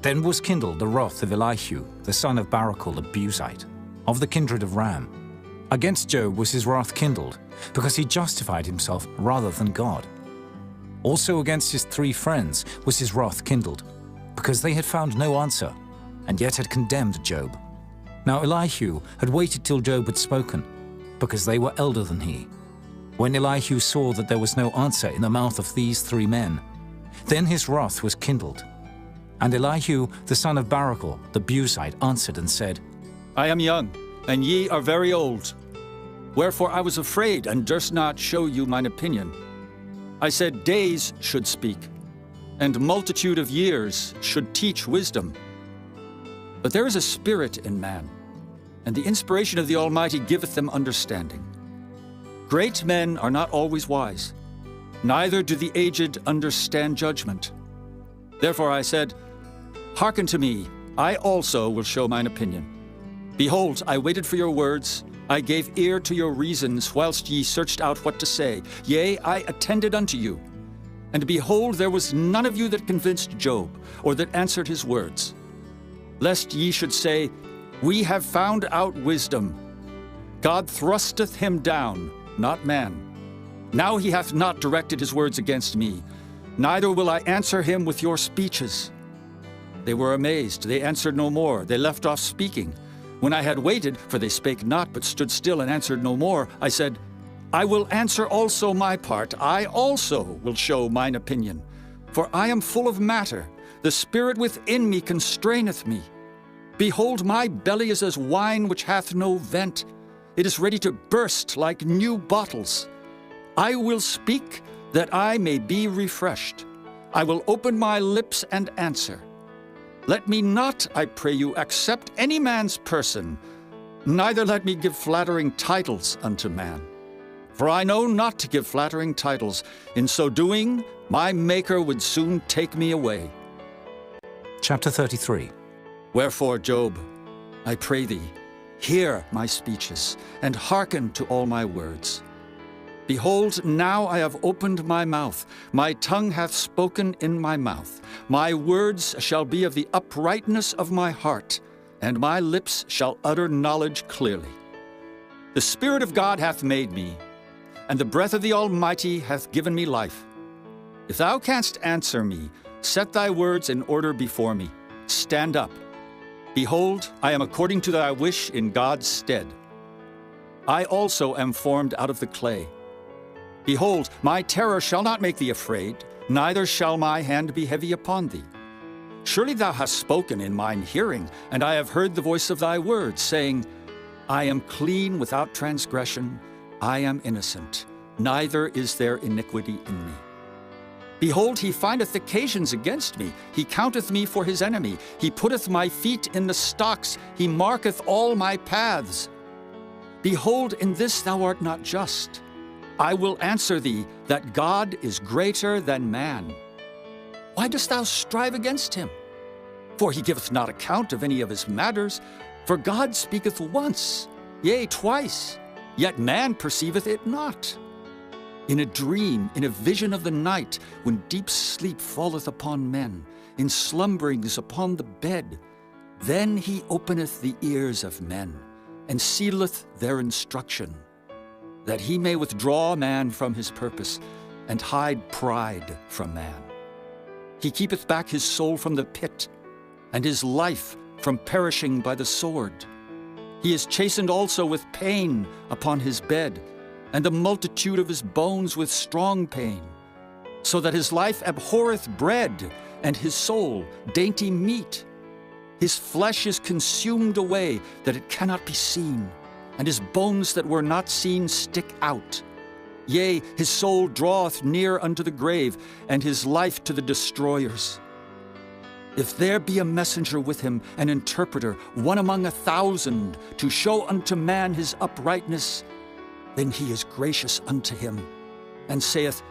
Then was kindled the wrath of Elihu, the son of Barachel the Buzite, of the kindred of Ram. Against Job was his wrath kindled, because he justified himself rather than God. Also against his three friends was his wrath kindled, because they had found no answer, and yet had condemned Job. Now Elihu had waited till Job had spoken, because they were elder than he. When Elihu saw that there was no answer in the mouth of these three men, then his wrath was kindled. And Elihu, the son of Barachel, the Buzite, answered and said, I am young, and ye are very old. Wherefore I was afraid, and durst not show you mine opinion. I said, days should speak, and multitude of years should teach wisdom. But there is a spirit in man, and the inspiration of the Almighty giveth them understanding. Great men are not always wise, neither do the aged understand judgment. Therefore I said, hearken to me, I also will show mine opinion. Behold, I waited for your words, I gave ear to your reasons, whilst ye searched out what to say. Yea, I attended unto you. And behold, there was none of you that convinced Job, or that answered his words. Lest ye should say, we have found out wisdom. God thrusteth him down, not man. Now he hath not directed his words against me, neither will I answer him with your speeches. They were amazed, they answered no more, they left off speaking. When I had waited, for they spake not, but stood still and answered no more, I said, I will answer also my part, I also will show mine opinion. For I am full of matter, the spirit within me constraineth me. Behold, my belly is as wine which hath no vent. It is ready to burst like new bottles. I will speak, that I may be refreshed. I will open my lips and answer. Let me not, I pray you, accept any man's person, neither let me give flattering titles unto man. For I know not to give flattering titles. In so doing, my Maker would soon take me away. Chapter 33. Wherefore, Job, I pray thee, hear my speeches, and hearken to all my words. Behold, now I have opened my mouth, my tongue hath spoken in my mouth. My words shall be of the uprightness of my heart, and my lips shall utter knowledge clearly. The Spirit of God hath made me, and the breath of the Almighty hath given me life. If thou canst answer me, set thy words in order before me. Stand up. Behold, I am according to thy wish in God's stead. I also am formed out of the clay. Behold, my terror shall not make thee afraid, neither shall my hand be heavy upon thee. Surely thou hast spoken in mine hearing, and I have heard the voice of thy words, saying, I am clean without transgression, I am innocent, neither is there iniquity in me. Behold, he findeth occasions against me, he counteth me for his enemy, he putteth my feet in the stocks, he marketh all my paths. Behold, in this thou art not just. I will answer thee that God is greater than man. Why dost thou strive against him? For he giveth not account of any of his matters. For God speaketh once, yea, twice, yet man perceiveth it not. In a dream, in a vision of the night, when deep sleep falleth upon men, in slumberings upon the bed, then he openeth the ears of men, and sealeth their instruction, that he may withdraw man from his purpose, and hide pride from man. He keepeth back his soul from the pit, and his life from perishing by the sword. He is chastened also with pain upon his bed, and the multitude of his bones with strong pain, so that his life abhorreth bread, and his soul dainty meat. His flesh is consumed away, that it cannot be seen, and his bones that were not seen stick out. Yea, his soul draweth near unto the grave, and his life to the destroyers. If there be a messenger with him, an interpreter, one among 1,000, to show unto man his uprightness, then he is gracious unto him, and saith,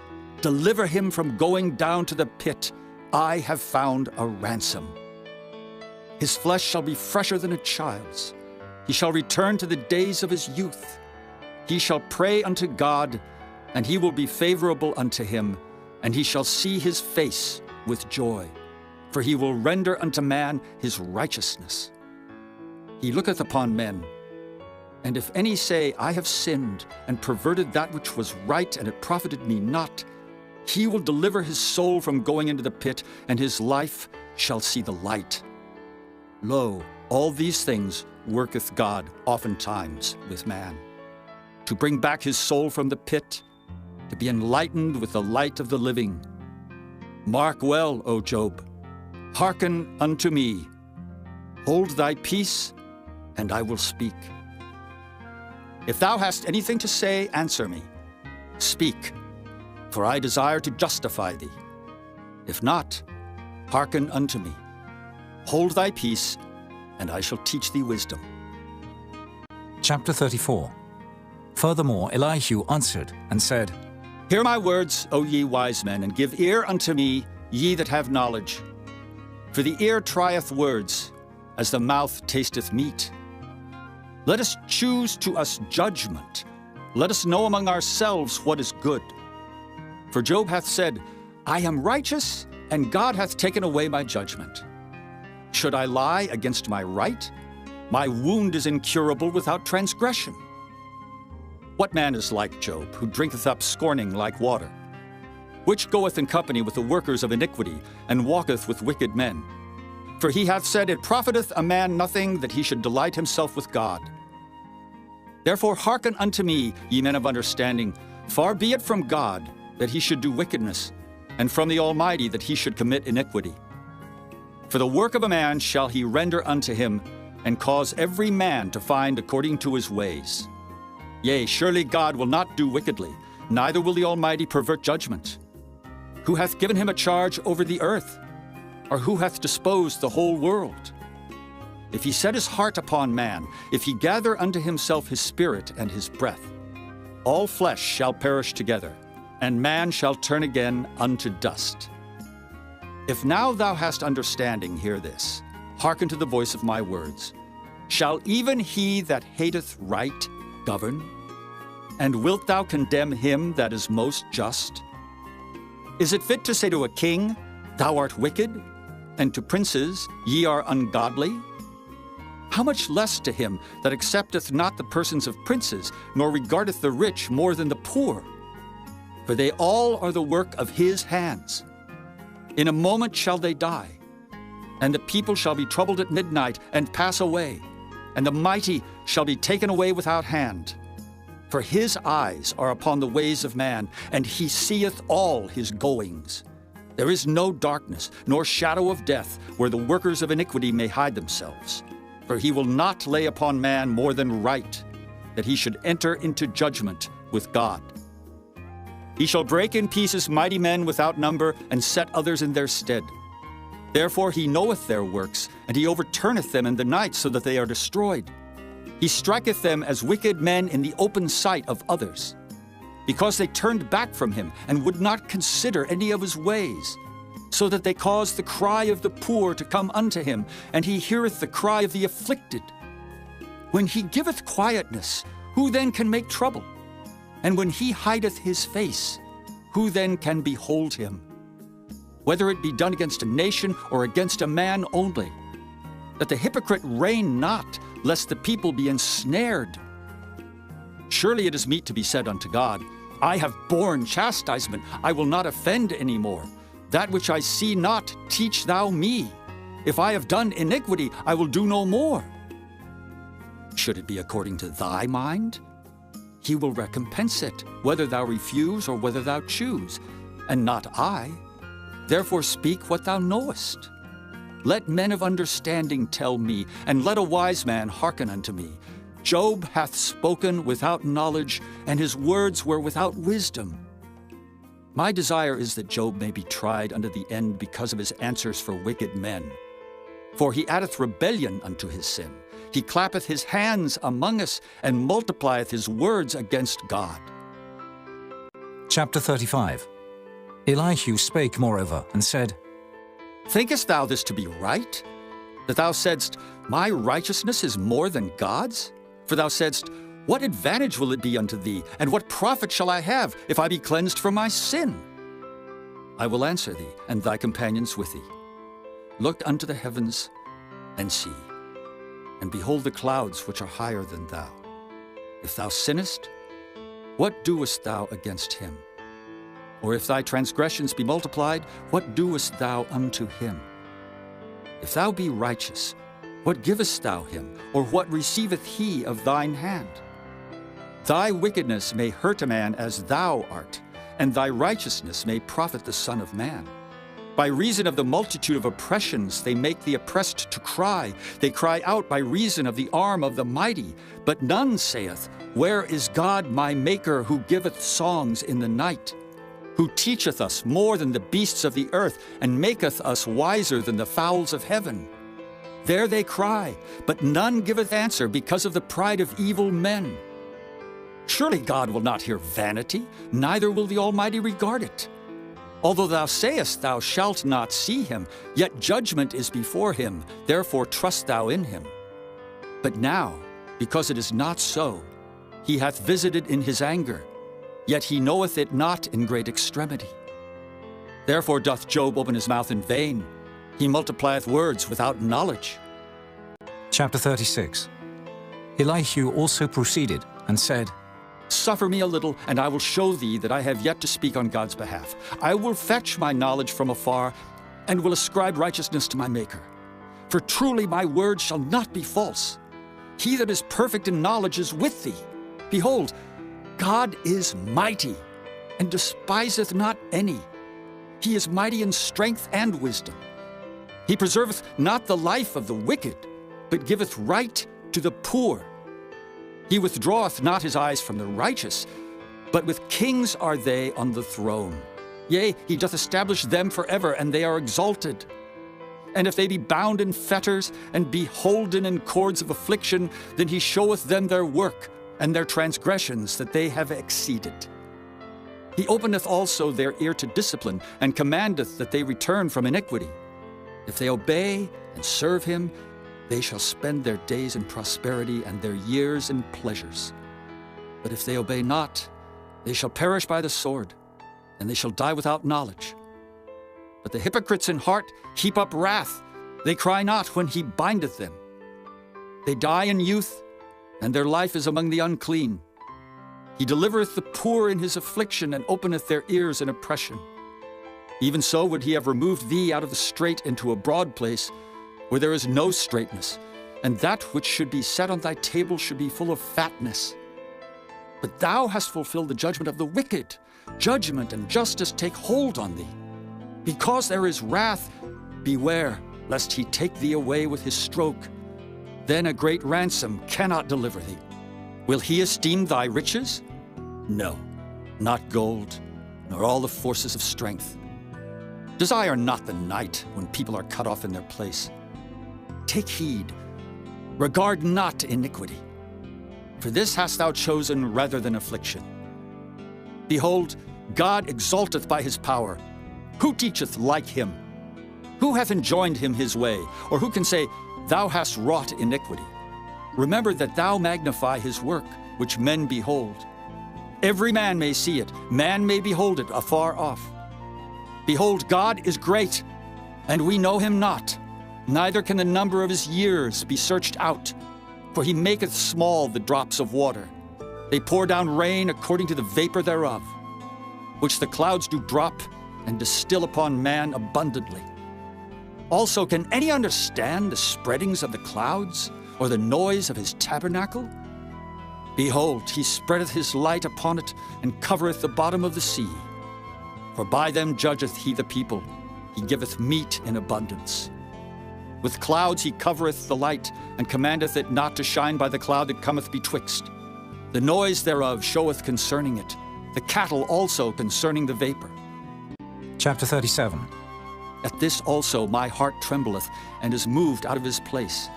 Deliver him from going down to the pit. I have found a ransom. His flesh shall be fresher than a child's. He shall return to the days of his youth. He shall pray unto God, and he will be favorable unto him, and he shall see his face with joy. For he will render unto man his righteousness. He looketh upon men, and if any say, I have sinned, and perverted that which was right, and it profited me not, he will deliver his soul from going into the pit, and his life shall see the light. Lo, all these things worketh God oftentimes with man, to bring back his soul from the pit, to be enlightened with the light of the living. Mark well, O Job, hearken unto me. Hold thy peace, and I will speak. If thou hast anything to say, answer me. Speak, for I desire to justify thee. If not, hearken unto me. Hold thy peace, and I shall teach thee wisdom. Chapter 34. Furthermore, Elihu answered and said, Hear my words, O ye wise men, and give ear unto me, ye that have knowledge. For the ear trieth words, as the mouth tasteth meat. Let us choose to us judgment. Let us know among ourselves what is good. For Job hath said, I am righteous, and God hath taken away my judgment. Should I lie against my right? My wound is incurable without transgression. What man is like Job, who drinketh up scorning like water? Which goeth in company with the workers of iniquity, and walketh with wicked men? For he hath said, It profiteth a man nothing that he should delight himself with God. Therefore hearken unto me, ye men of understanding. Far be it from God that he should do wickedness, and from the Almighty that he should commit iniquity. For the work of a man shall he render unto him, and cause every man to find according to his ways. Yea, surely God will not do wickedly, neither will the Almighty pervert judgment. Who hath given him a charge over the earth? Or who hath disposed the whole world? If he set his heart upon man, if he gather unto himself his spirit and his breath, all flesh shall perish together, and man shall turn again unto dust. If now thou hast understanding, hear this. Hearken to the voice of my words. Shall even he that hateth right govern? And wilt thou condemn him that is most just? Is it fit to say to a king, Thou art wicked, and to princes, Ye are ungodly? How much less to him that accepteth not the persons of princes, nor regardeth the rich more than the poor? For they all are the work of his hands. In a moment shall they die, and the people shall be troubled at midnight and pass away, and the mighty shall be taken away without hand. For his eyes are upon the ways of man, and he seeth all his goings. There is no darkness, nor shadow of death, where the workers of iniquity may hide themselves. For he will not lay upon man more than right, that he should enter into judgment with God. He shall break in pieces mighty men without number, and set others in their stead. Therefore he knoweth their works, and he overturneth them in the night, so that they are destroyed. He striketh them as wicked men in the open sight of others, because they turned back from him, and would not consider any of his ways, so that they caused the cry of the poor to come unto him, and he heareth the cry of the afflicted. When he giveth quietness, who then can make trouble? And when he hideth his face, who then can behold him? Whether it be done against a nation or against a man only, that the hypocrite reign not, lest the people be ensnared. Surely it is meet to be said unto God, I have borne chastisement, I will not offend any more. That which I see not, teach thou me. If I have done iniquity, I will do no more. Should it be according to thy mind? He will recompense it, whether thou refuse or whether thou choose, and not I. Therefore speak what thou knowest. Let men of understanding tell me, and let a wise man hearken unto me. Job hath spoken without knowledge, and his words were without wisdom. My desire is that Job may be tried unto the end because of his answers for wicked men. For he addeth rebellion unto his sin. He clappeth his hands among us, and multiplieth his words against God. Chapter 35. Elihu spake moreover, and said, Thinkest thou this to be right? That thou saidst, My righteousness is more than God's? For thou saidst, What advantage will it be unto thee, and what profit shall I have, if I be cleansed from my sin? I will answer thee, and thy companions with thee. Look unto the heavens, and see, and behold the clouds which are higher than thou. If thou sinnest, what doest thou against him? Or if thy transgressions be multiplied, what doest thou unto him? If thou be righteous, what givest thou him, or what receiveth he of thine hand? Thy wickedness may hurt a man as thou art, and thy righteousness may profit the Son of Man. By reason of the multitude of oppressions they make the oppressed to cry. They cry out by reason of the arm of the mighty. But none saith, Where is God my Maker, who giveth songs in the night? Who teacheth us more than the beasts of the earth, and maketh us wiser than the fowls of heaven? There they cry, but none giveth answer because of the pride of evil men. Surely God will not hear vanity, neither will the Almighty regard it. Although thou sayest thou shalt not see him, yet judgment is before him, therefore trust thou in him. But now, because it is not so, he hath visited in his anger, yet he knoweth it not in great extremity. Therefore doth Job open his mouth in vain, he multiplieth words without knowledge. Chapter 36. Elihu also proceeded, and said, Suffer me a little, and I will show thee that I have yet to speak on God's behalf. I will fetch my knowledge from afar, and will ascribe righteousness to my Maker. For truly my word shall not be false. He that is perfect in knowledge is with thee. Behold, God is mighty, and despiseth not any. He is mighty in strength and wisdom. He preserveth not the life of the wicked, but giveth right to the poor. He withdraweth not his eyes from the righteous, but with kings are they on the throne. Yea, he doth establish them forever, and they are exalted. And if they be bound in fetters, and be holden in cords of affliction, then he showeth them their work, and their transgressions that they have exceeded. He openeth also their ear to discipline, and commandeth that they return from iniquity. If they obey and serve him, they shall spend their days in prosperity, and their years in pleasures. But if they obey not, they shall perish by the sword, and they shall die without knowledge. But the hypocrites in heart heap up wrath. They cry not when he bindeth them. They die in youth, and their life is among the unclean. He delivereth the poor in his affliction, and openeth their ears in oppression. Even so would he have removed thee out of the strait into a broad place, where there is no straightness, and that which should be set on thy table should be full of fatness. But thou hast fulfilled the judgment of the wicked. Judgment and justice take hold on thee. Because there is wrath, beware, lest he take thee away with his stroke. Then a great ransom cannot deliver thee. Will he esteem thy riches? No, not gold, nor all the forces of strength. Desire not the night when people are cut off in their place. Take heed, regard not iniquity, for this hast thou chosen rather than affliction. Behold, God exalteth by his power. Who teacheth like him? Who hath enjoined him his way? Or who can say, Thou hast wrought iniquity? Remember that thou magnify his work, which men behold. Every man may see it, man may behold it afar off. Behold, God is great, and we know him not, neither can the number of his years be searched out. For he maketh small the drops of water. They pour down rain according to the vapor thereof, which the clouds do drop and distill upon man abundantly. Also, can any understand the spreadings of the clouds, or the noise of his tabernacle? Behold, he spreadeth his light upon it, and covereth the bottom of the sea. For by them judgeth he the people, he giveth meat in abundance. With clouds he covereth the light, and commandeth it not to shine by the cloud that cometh betwixt. The noise thereof showeth concerning it, the cattle also concerning the vapor. Chapter 37. At this also my heart trembleth, and is moved out of his place.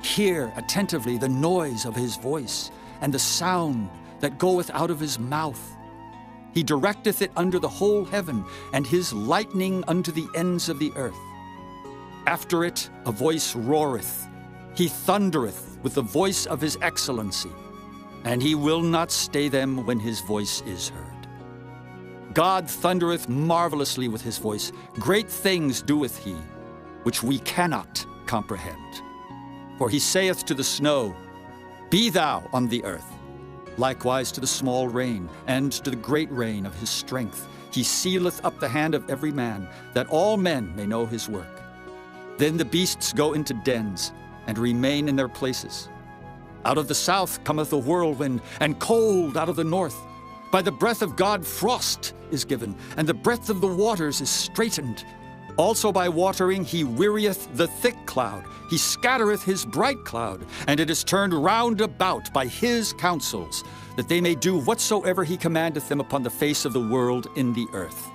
Hear attentively the noise of his voice, and the sound that goeth out of his mouth. He directeth it under the whole heaven, and his lightning unto the ends of the earth. After it a voice roareth. He thundereth with the voice of his excellency, and he will not stay them when his voice is heard. God thundereth marvelously with his voice. Great things doeth he, which we cannot comprehend. For he saith to the snow, Be thou on the earth. Likewise to the small rain, and to the great rain of his strength. He sealeth up the hand of every man, that all men may know his work. Then the beasts go into dens, and remain in their places. Out of the south cometh a whirlwind, and cold out of the north. By the breath of God frost is given, and the breadth of the waters is straitened. Also by watering he wearieth the thick cloud. He scattereth his bright cloud, and it is turned round about by his counsels, that they may do whatsoever he commandeth them upon the face of the world in the earth.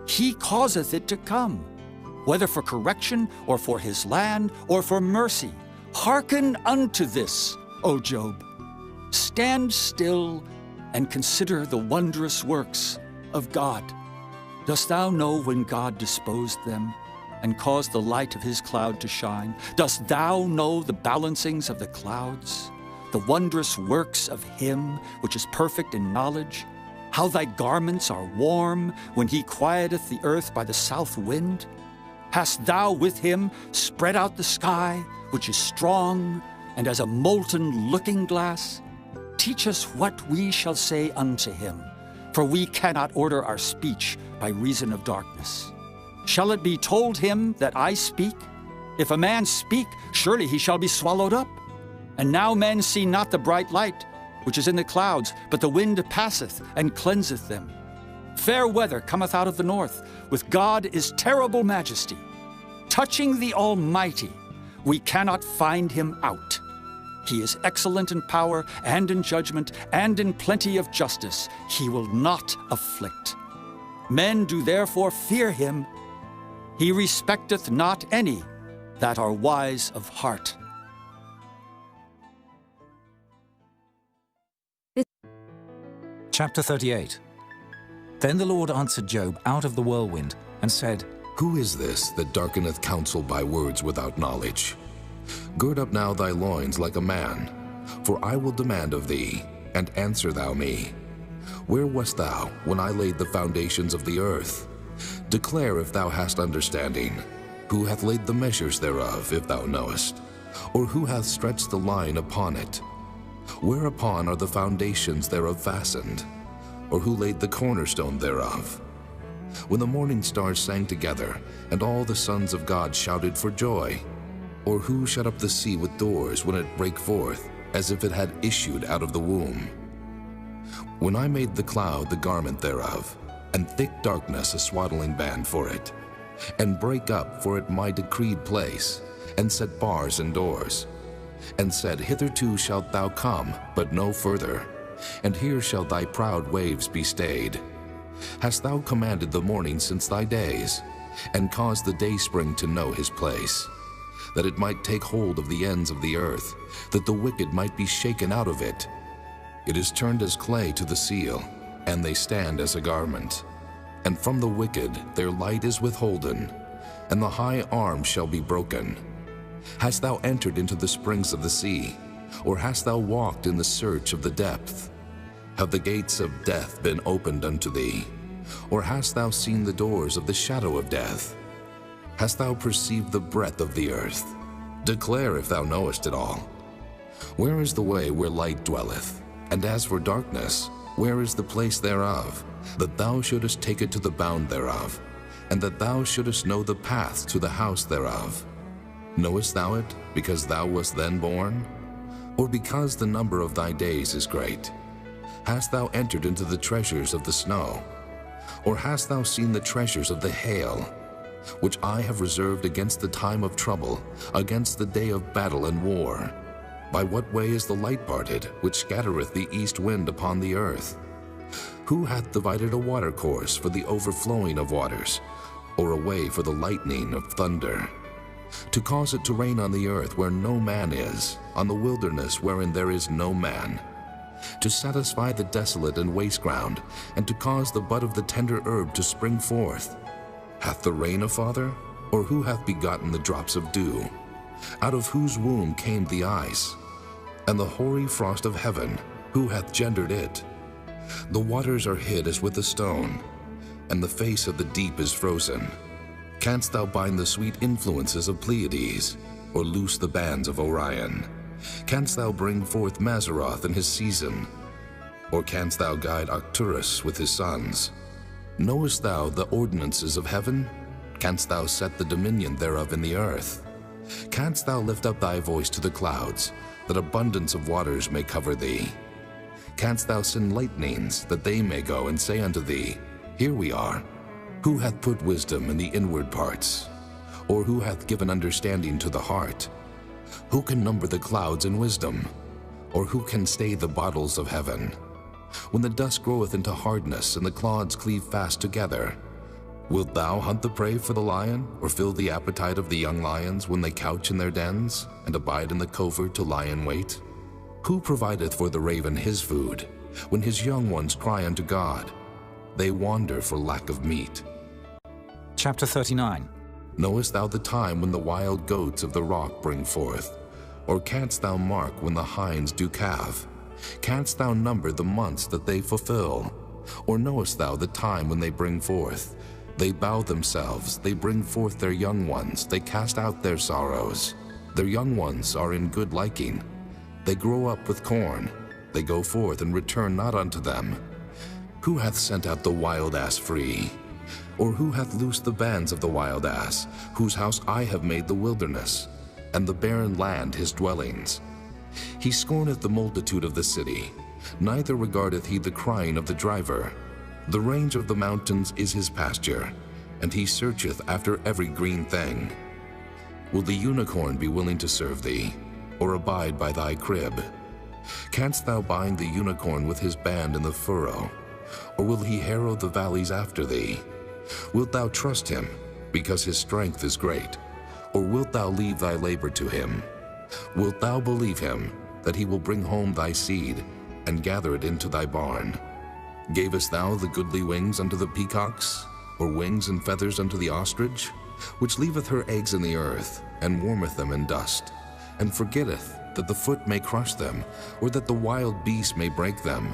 He causeth it to come, whether for correction, or for his land, or for mercy. Hearken unto this, O Job. Stand still and consider the wondrous works of God. Dost thou know when God disposed them, and caused the light of his cloud to shine? Dost thou know the balancings of the clouds, the wondrous works of him which is perfect in knowledge? How thy garments are warm when he quieteth the earth by the south wind? Hast thou with him spread out the sky, which is strong, and as a molten looking-glass? Teach us what we shall say unto him, for we cannot order our speech by reason of darkness. Shall it be told him that I speak? If a man speak, surely he shall be swallowed up. And now men see not the bright light, which is in the clouds, but the wind passeth and cleanseth them. Fair weather cometh out of the north. With God is terrible majesty. Touching the Almighty, we cannot find him out. He is excellent in power and in judgment and in plenty of justice. He will not afflict. Men do therefore fear him. He respecteth not any that are wise of heart. Chapter 38. Then the Lord answered Job out of the whirlwind, and said, Who is this that darkeneth counsel by words without knowledge? Gird up now thy loins like a man, for I will demand of thee, and answer thou me. Where wast thou when I laid the foundations of the earth? Declare if thou hast understanding. Who hath laid the measures thereof, if thou knowest? Or who hath stretched the line upon it? Whereupon are the foundations thereof fastened? Or who laid the cornerstone thereof? When the morning stars sang together, and all the sons of God shouted for joy? Or who shut up the sea with doors when it brake forth, as if it had issued out of the womb? When I made the cloud the garment thereof, and thick darkness a swaddling band for it, and brake up for it my decreed place, and set bars and doors, and said, Hitherto shalt thou come, but no further, and here shall thy proud waves be stayed. Hast thou commanded the morning since thy days, and caused the dayspring to know his place, that it might take hold of the ends of the earth, that the wicked might be shaken out of it? It is turned as clay to the seal, and they stand as a garment. And from the wicked their light is withholden, and the high arm shall be broken. Hast thou entered into the springs of the sea, or hast thou walked in the search of the depth? Have the gates of death been opened unto thee? Or hast thou seen the doors of the shadow of death? Hast thou perceived the breadth of the earth? Declare if thou knowest it all. Where is the way where light dwelleth? And as for darkness, where is the place thereof? That thou shouldest take it to the bound thereof, and that thou shouldest know the path to the house thereof. Knowest thou it, because thou wast then born? Or because the number of thy days is great? Hast thou entered into the treasures of the snow? Or hast thou seen the treasures of the hail, which I have reserved against the time of trouble, against the day of battle and war? By what way is the light parted, which scattereth the east wind upon the earth? Who hath divided a watercourse for the overflowing of waters, or a way for the lightning of thunder? To cause it to rain on the earth where no man is, on the wilderness wherein there is no man, to satisfy the desolate and waste ground, and to cause the bud of the tender herb to spring forth. Hath the rain a father? Or who hath begotten the drops of dew? Out of whose womb came the ice? And the hoary frost of heaven, who hath gendered it? The waters are hid as with a stone, and the face of the deep is frozen. Canst thou bind the sweet influences of Pleiades, or loose the bands of Orion? Canst thou bring forth Mazzaroth in his season? Or canst thou guide Arcturus with his sons? Knowest thou the ordinances of heaven? Canst thou set the dominion thereof in the earth? Canst thou lift up thy voice to the clouds, that abundance of waters may cover thee? Canst thou send lightnings, that they may go and say unto thee, Here we are? Who hath put wisdom in the inward parts? Or who hath given understanding to the heart? Who can number the clouds in wisdom? Or who can stay the bottles of heaven? When the dust groweth into hardness, and the clods cleave fast together, wilt thou hunt the prey for the lion, or fill the appetite of the young lions when they couch in their dens, and abide in the covert to lie in wait? Who provideth for the raven his food, when his young ones cry unto God? They wander for lack of meat. Chapter 39. Knowest thou the time when the wild goats of the rock bring forth? Or canst thou mark when the hinds do calve? Canst thou number the months that they fulfill? Or knowest thou the time when they bring forth? They bow themselves, they bring forth their young ones, they cast out their sorrows. Their young ones are in good liking. They grow up with corn. They go forth and return not unto them. Who hath sent out the wild ass free? Or who hath loosed the bands of the wild ass, whose house I have made the wilderness, and the barren land his dwellings? He scorneth the multitude of the city, neither regardeth he the crying of the driver. The range of the mountains is his pasture, and he searcheth after every green thing. Will the unicorn be willing to serve thee, or abide by thy crib? Canst thou bind the unicorn with his band in the furrow, or will he harrow the valleys after thee? Wilt thou trust him, because his strength is great, or wilt thou leave thy labor to him? Wilt thou believe him, that he will bring home thy seed, and gather it into thy barn? Gavest thou the goodly wings unto the peacocks, or wings and feathers unto the ostrich, which leaveth her eggs in the earth, and warmeth them in dust, and forgetteth that the foot may crush them, or that the wild beast may break them?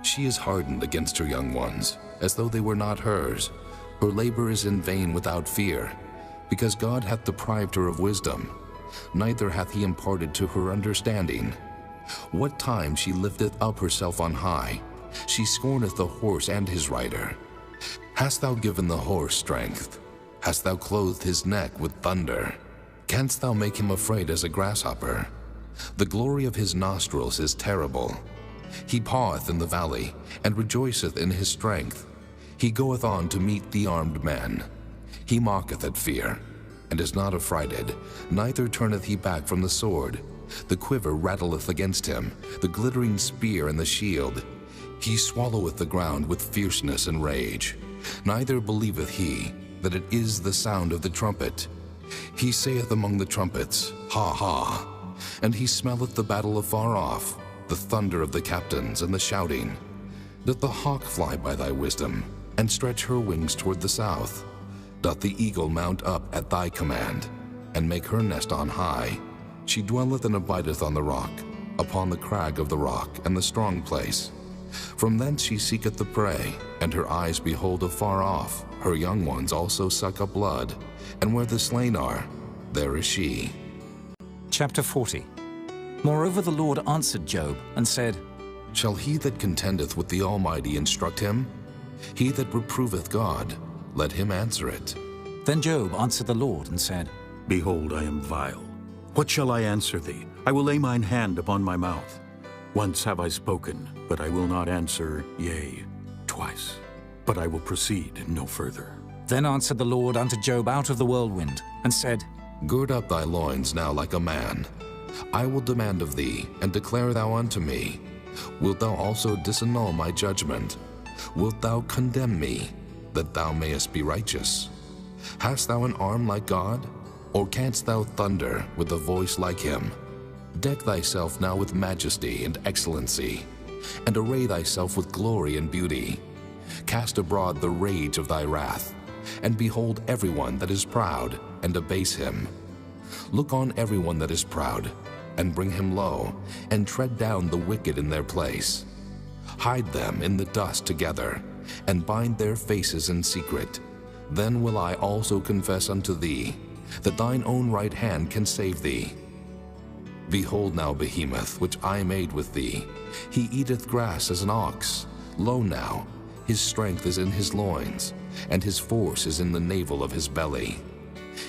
She is hardened against her young ones, as though they were not hers. Her labor is in vain without fear, because God hath deprived her of wisdom, neither hath he imparted to her understanding. What time she lifteth up herself on high, she scorneth the horse and his rider. Hast thou given the horse strength? Hast thou clothed his neck with thunder? Canst thou make him afraid as a grasshopper? The glory of his nostrils is terrible. He paweth in the valley, and rejoiceth in his strength. He goeth on to meet the armed men. He mocketh at fear, and is not affrighted, neither turneth he back from the sword. The quiver rattleth against him, the glittering spear and the shield. He swalloweth the ground with fierceness and rage. Neither believeth he that it is the sound of the trumpet. He saith among the trumpets, Ha, ha! And he smelleth the battle afar off, the thunder of the captains and the shouting. Doth the hawk fly by thy wisdom, and stretch her wings toward the south? Doth the eagle mount up at thy command, and make her nest on high? She dwelleth and abideth on the rock, upon the crag of the rock and the strong place. From thence she seeketh the prey, and her eyes behold afar off. Her young ones also suck up blood, and where the slain are, there is she. Chapter 40. Moreover the Lord answered Job and said, Shall he that contendeth with the Almighty instruct him? He that reproveth God, let him answer it. Then Job answered the Lord and said, Behold, I am vile. What shall I answer thee? I will lay mine hand upon my mouth. Once have I spoken, but I will not answer, yea, twice. But I will proceed no further. Then answered the Lord unto Job out of the whirlwind, and said, Gird up thy loins now like a man. I will demand of thee, and declare thou unto me. Wilt thou also disannul my judgment? Wilt thou condemn me, that thou mayest be righteous? Hast thou an arm like God? Or canst thou thunder with a voice like him? Deck thyself now with majesty and excellency, and array thyself with glory and beauty. Cast abroad the rage of thy wrath, and behold everyone that is proud, and abase him. Look on everyone that is proud, and bring him low, and tread down the wicked in their place. Hide them in the dust together, and bind their faces in secret. Then will I also confess unto thee, that thine own right hand can save thee. Behold now Behemoth, which I made with thee. He eateth grass as an ox. Lo now, his strength is in his loins, and his force is in the navel of his belly.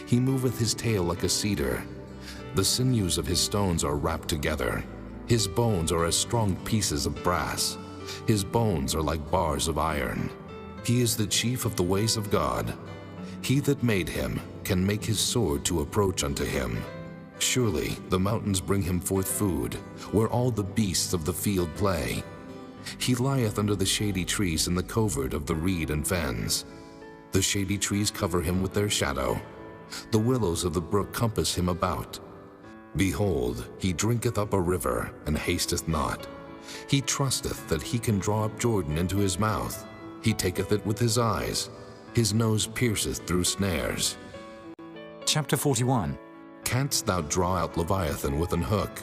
He moveth his tail like a cedar. The sinews of his stones are wrapped together. His bones are as strong pieces of brass. His bones are like bars of iron. He is the chief of the ways of God. He that made him can make his sword to approach unto him. Surely the mountains bring him forth food, where all the beasts of the field play. He lieth under the shady trees in the covert of the reed and fens. The shady trees cover him with their shadow. The willows of the brook compass him about. Behold, he drinketh up a river, and hasteth not. He trusteth that he can draw up Jordan into his mouth. He taketh it with his eyes. His nose pierceth through snares. Chapter 41. Canst thou draw out Leviathan with an hook,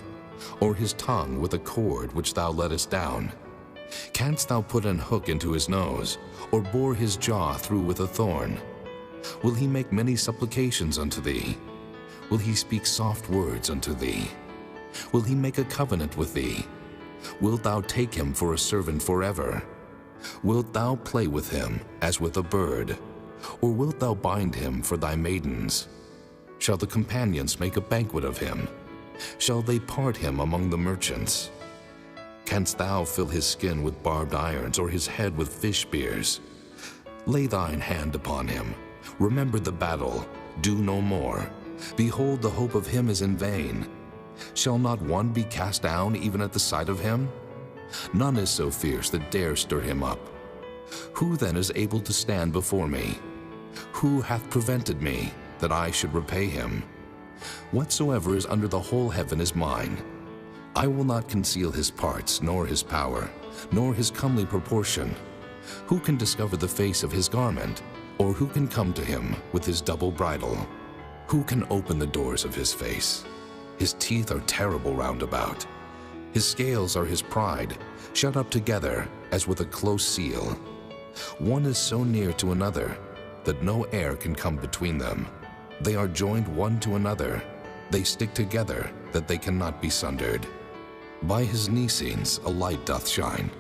or his tongue with a cord which thou lettest down? Canst thou put an hook into his nose, or bore his jaw through with a thorn? Will he make many supplications unto thee? Will he speak soft words unto thee? Will he make a covenant with thee? Wilt thou take him for a servant forever? Wilt thou play with him as with a bird? Or wilt thou bind him for thy maidens? Shall the companions make a banquet of him? Shall they part him among the merchants? Canst thou fill his skin with barbed irons, or his head with fish spears? Lay thine hand upon him. Remember the battle. Do no more. Behold, the hope of him is in vain. Shall not one be cast down even at the sight of him? None is so fierce that dare stir him up. Who then is able to stand before me? Who hath prevented me, that I should repay him? Whatsoever is under the whole heaven is mine. I will not conceal his parts, nor his power, nor his comely proportion. Who can discover the face of his garment? Or who can come to him with his double bridle? Who can open the doors of his face? His teeth are terrible round about. His scales are his pride, shut up together as with a close seal. One is so near to another that no air can come between them. They are joined one to another. They stick together that they cannot be sundered. By his Nicenes a light doth shine,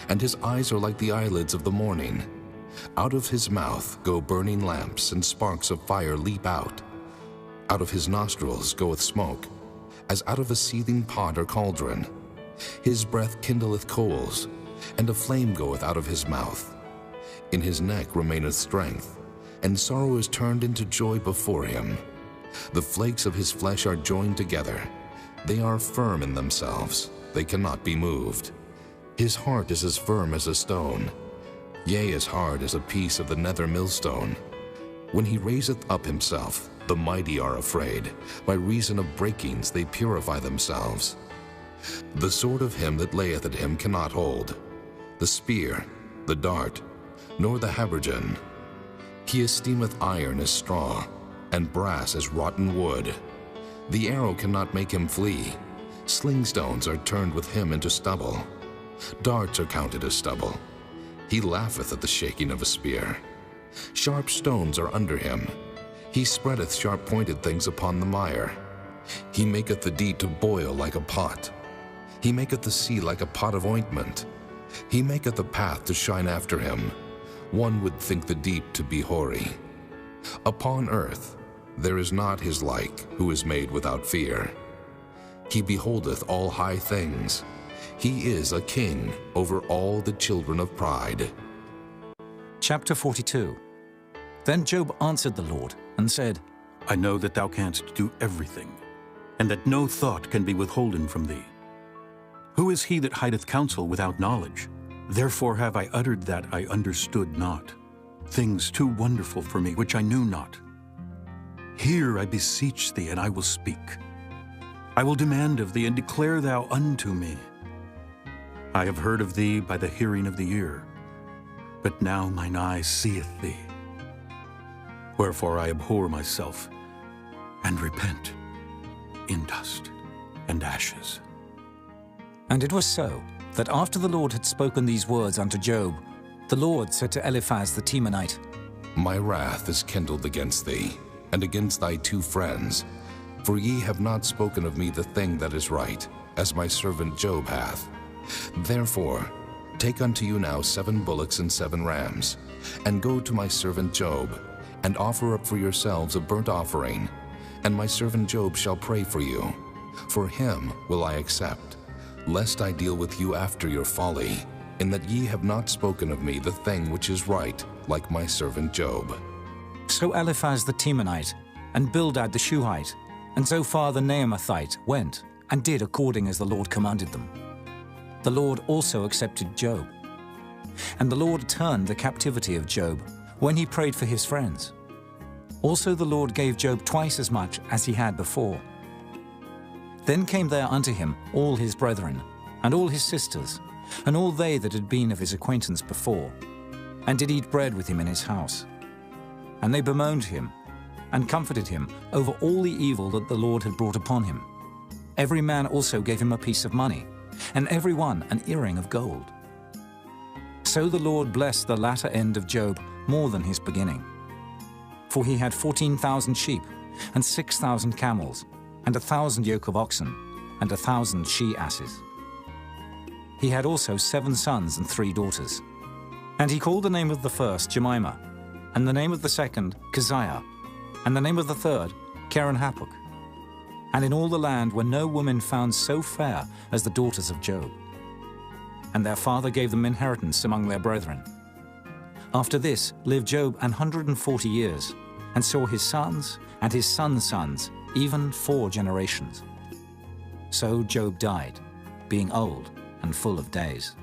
and his eyes are like the eyelids of the morning. Out of his mouth go burning lamps, and sparks of fire leap out. Out of his nostrils goeth smoke, as out of a seething pot or cauldron. His breath kindleth coals, and a flame goeth out of his mouth. In his neck remaineth strength, and sorrow is turned into joy before him. The flakes of his flesh are joined together. They are firm in themselves. They cannot be moved. His heart is as firm as a stone, yea, as hard as a piece of the nether millstone. When he raiseth up himself, the mighty are afraid. By reason of breakings they purify themselves. The sword of him that layeth at him cannot hold, the spear, the dart, nor the habergeon. He esteemeth iron as straw, and brass as rotten wood. The arrow cannot make him flee. Sling stones are turned with him into stubble. Darts are counted as stubble. He laugheth at the shaking of a spear. Sharp stones are under him. He spreadeth sharp-pointed things upon the mire. He maketh the deep to boil like a pot. He maketh the sea like a pot of ointment. He maketh the path to shine after him. One would think the deep to be hoary. Upon earth there is not his like, who is made without fear. He beholdeth all high things. He is a king over all the children of pride. Chapter 42. Then Job answered the Lord and said, I know that thou canst do everything, and that no thought can be withholden from thee. Who is he that hideth counsel without knowledge? Therefore have I uttered that I understood not, things too wonderful for me which I knew not. Hear, I beseech thee, and I will speak. I will demand of thee, and declare thou unto me. I have heard of thee by the hearing of the ear, but now mine eye seeth thee. Wherefore I abhor myself, and repent in dust and ashes. And it was so, that after the Lord had spoken these words unto Job, the Lord said to Eliphaz the Temanite, My wrath is kindled against thee, and against thy 2 friends, for ye have not spoken of me the thing that is right, as my servant Job hath. Therefore, take unto you now 7 bullocks and 7 rams, and go to my servant Job, and offer up for yourselves a burnt offering, and my servant Job shall pray for you. For him will I accept, lest I deal with you after your folly, in that ye have not spoken of me the thing which is right, like my servant Job. So Eliphaz the Temanite, and Bildad the Shuhite, and Zophar the Naamathite went, and did according as the Lord commanded them. The Lord also accepted Job. And the Lord turned the captivity of Job, when he prayed for his friends. Also the Lord gave Job twice as much as he had before. Then came there unto him all his brethren, and all his sisters, and all they that had been of his acquaintance before, and did eat bread with him in his house. And they bemoaned him, and comforted him over all the evil that the Lord had brought upon him. Every man also gave him a piece of money, and every one an earring of gold. So the Lord blessed the latter end of Job more than his beginning. For he had 14,000 sheep, and 6,000 camels, and 1,000 yoke of oxen, and 1,000 she-asses. He had also 7 sons and 3 daughters. And he called the name of the first Jemimah, and the name of the second Keziah, and the name of the third Keren-Happuch. And in all the land were no women found so fair as the daughters of Job. And their father gave them inheritance among their brethren. After this lived Job 140 years, and saw his sons and his sons' sons, even 4 generations. So Job died, being old and full of days.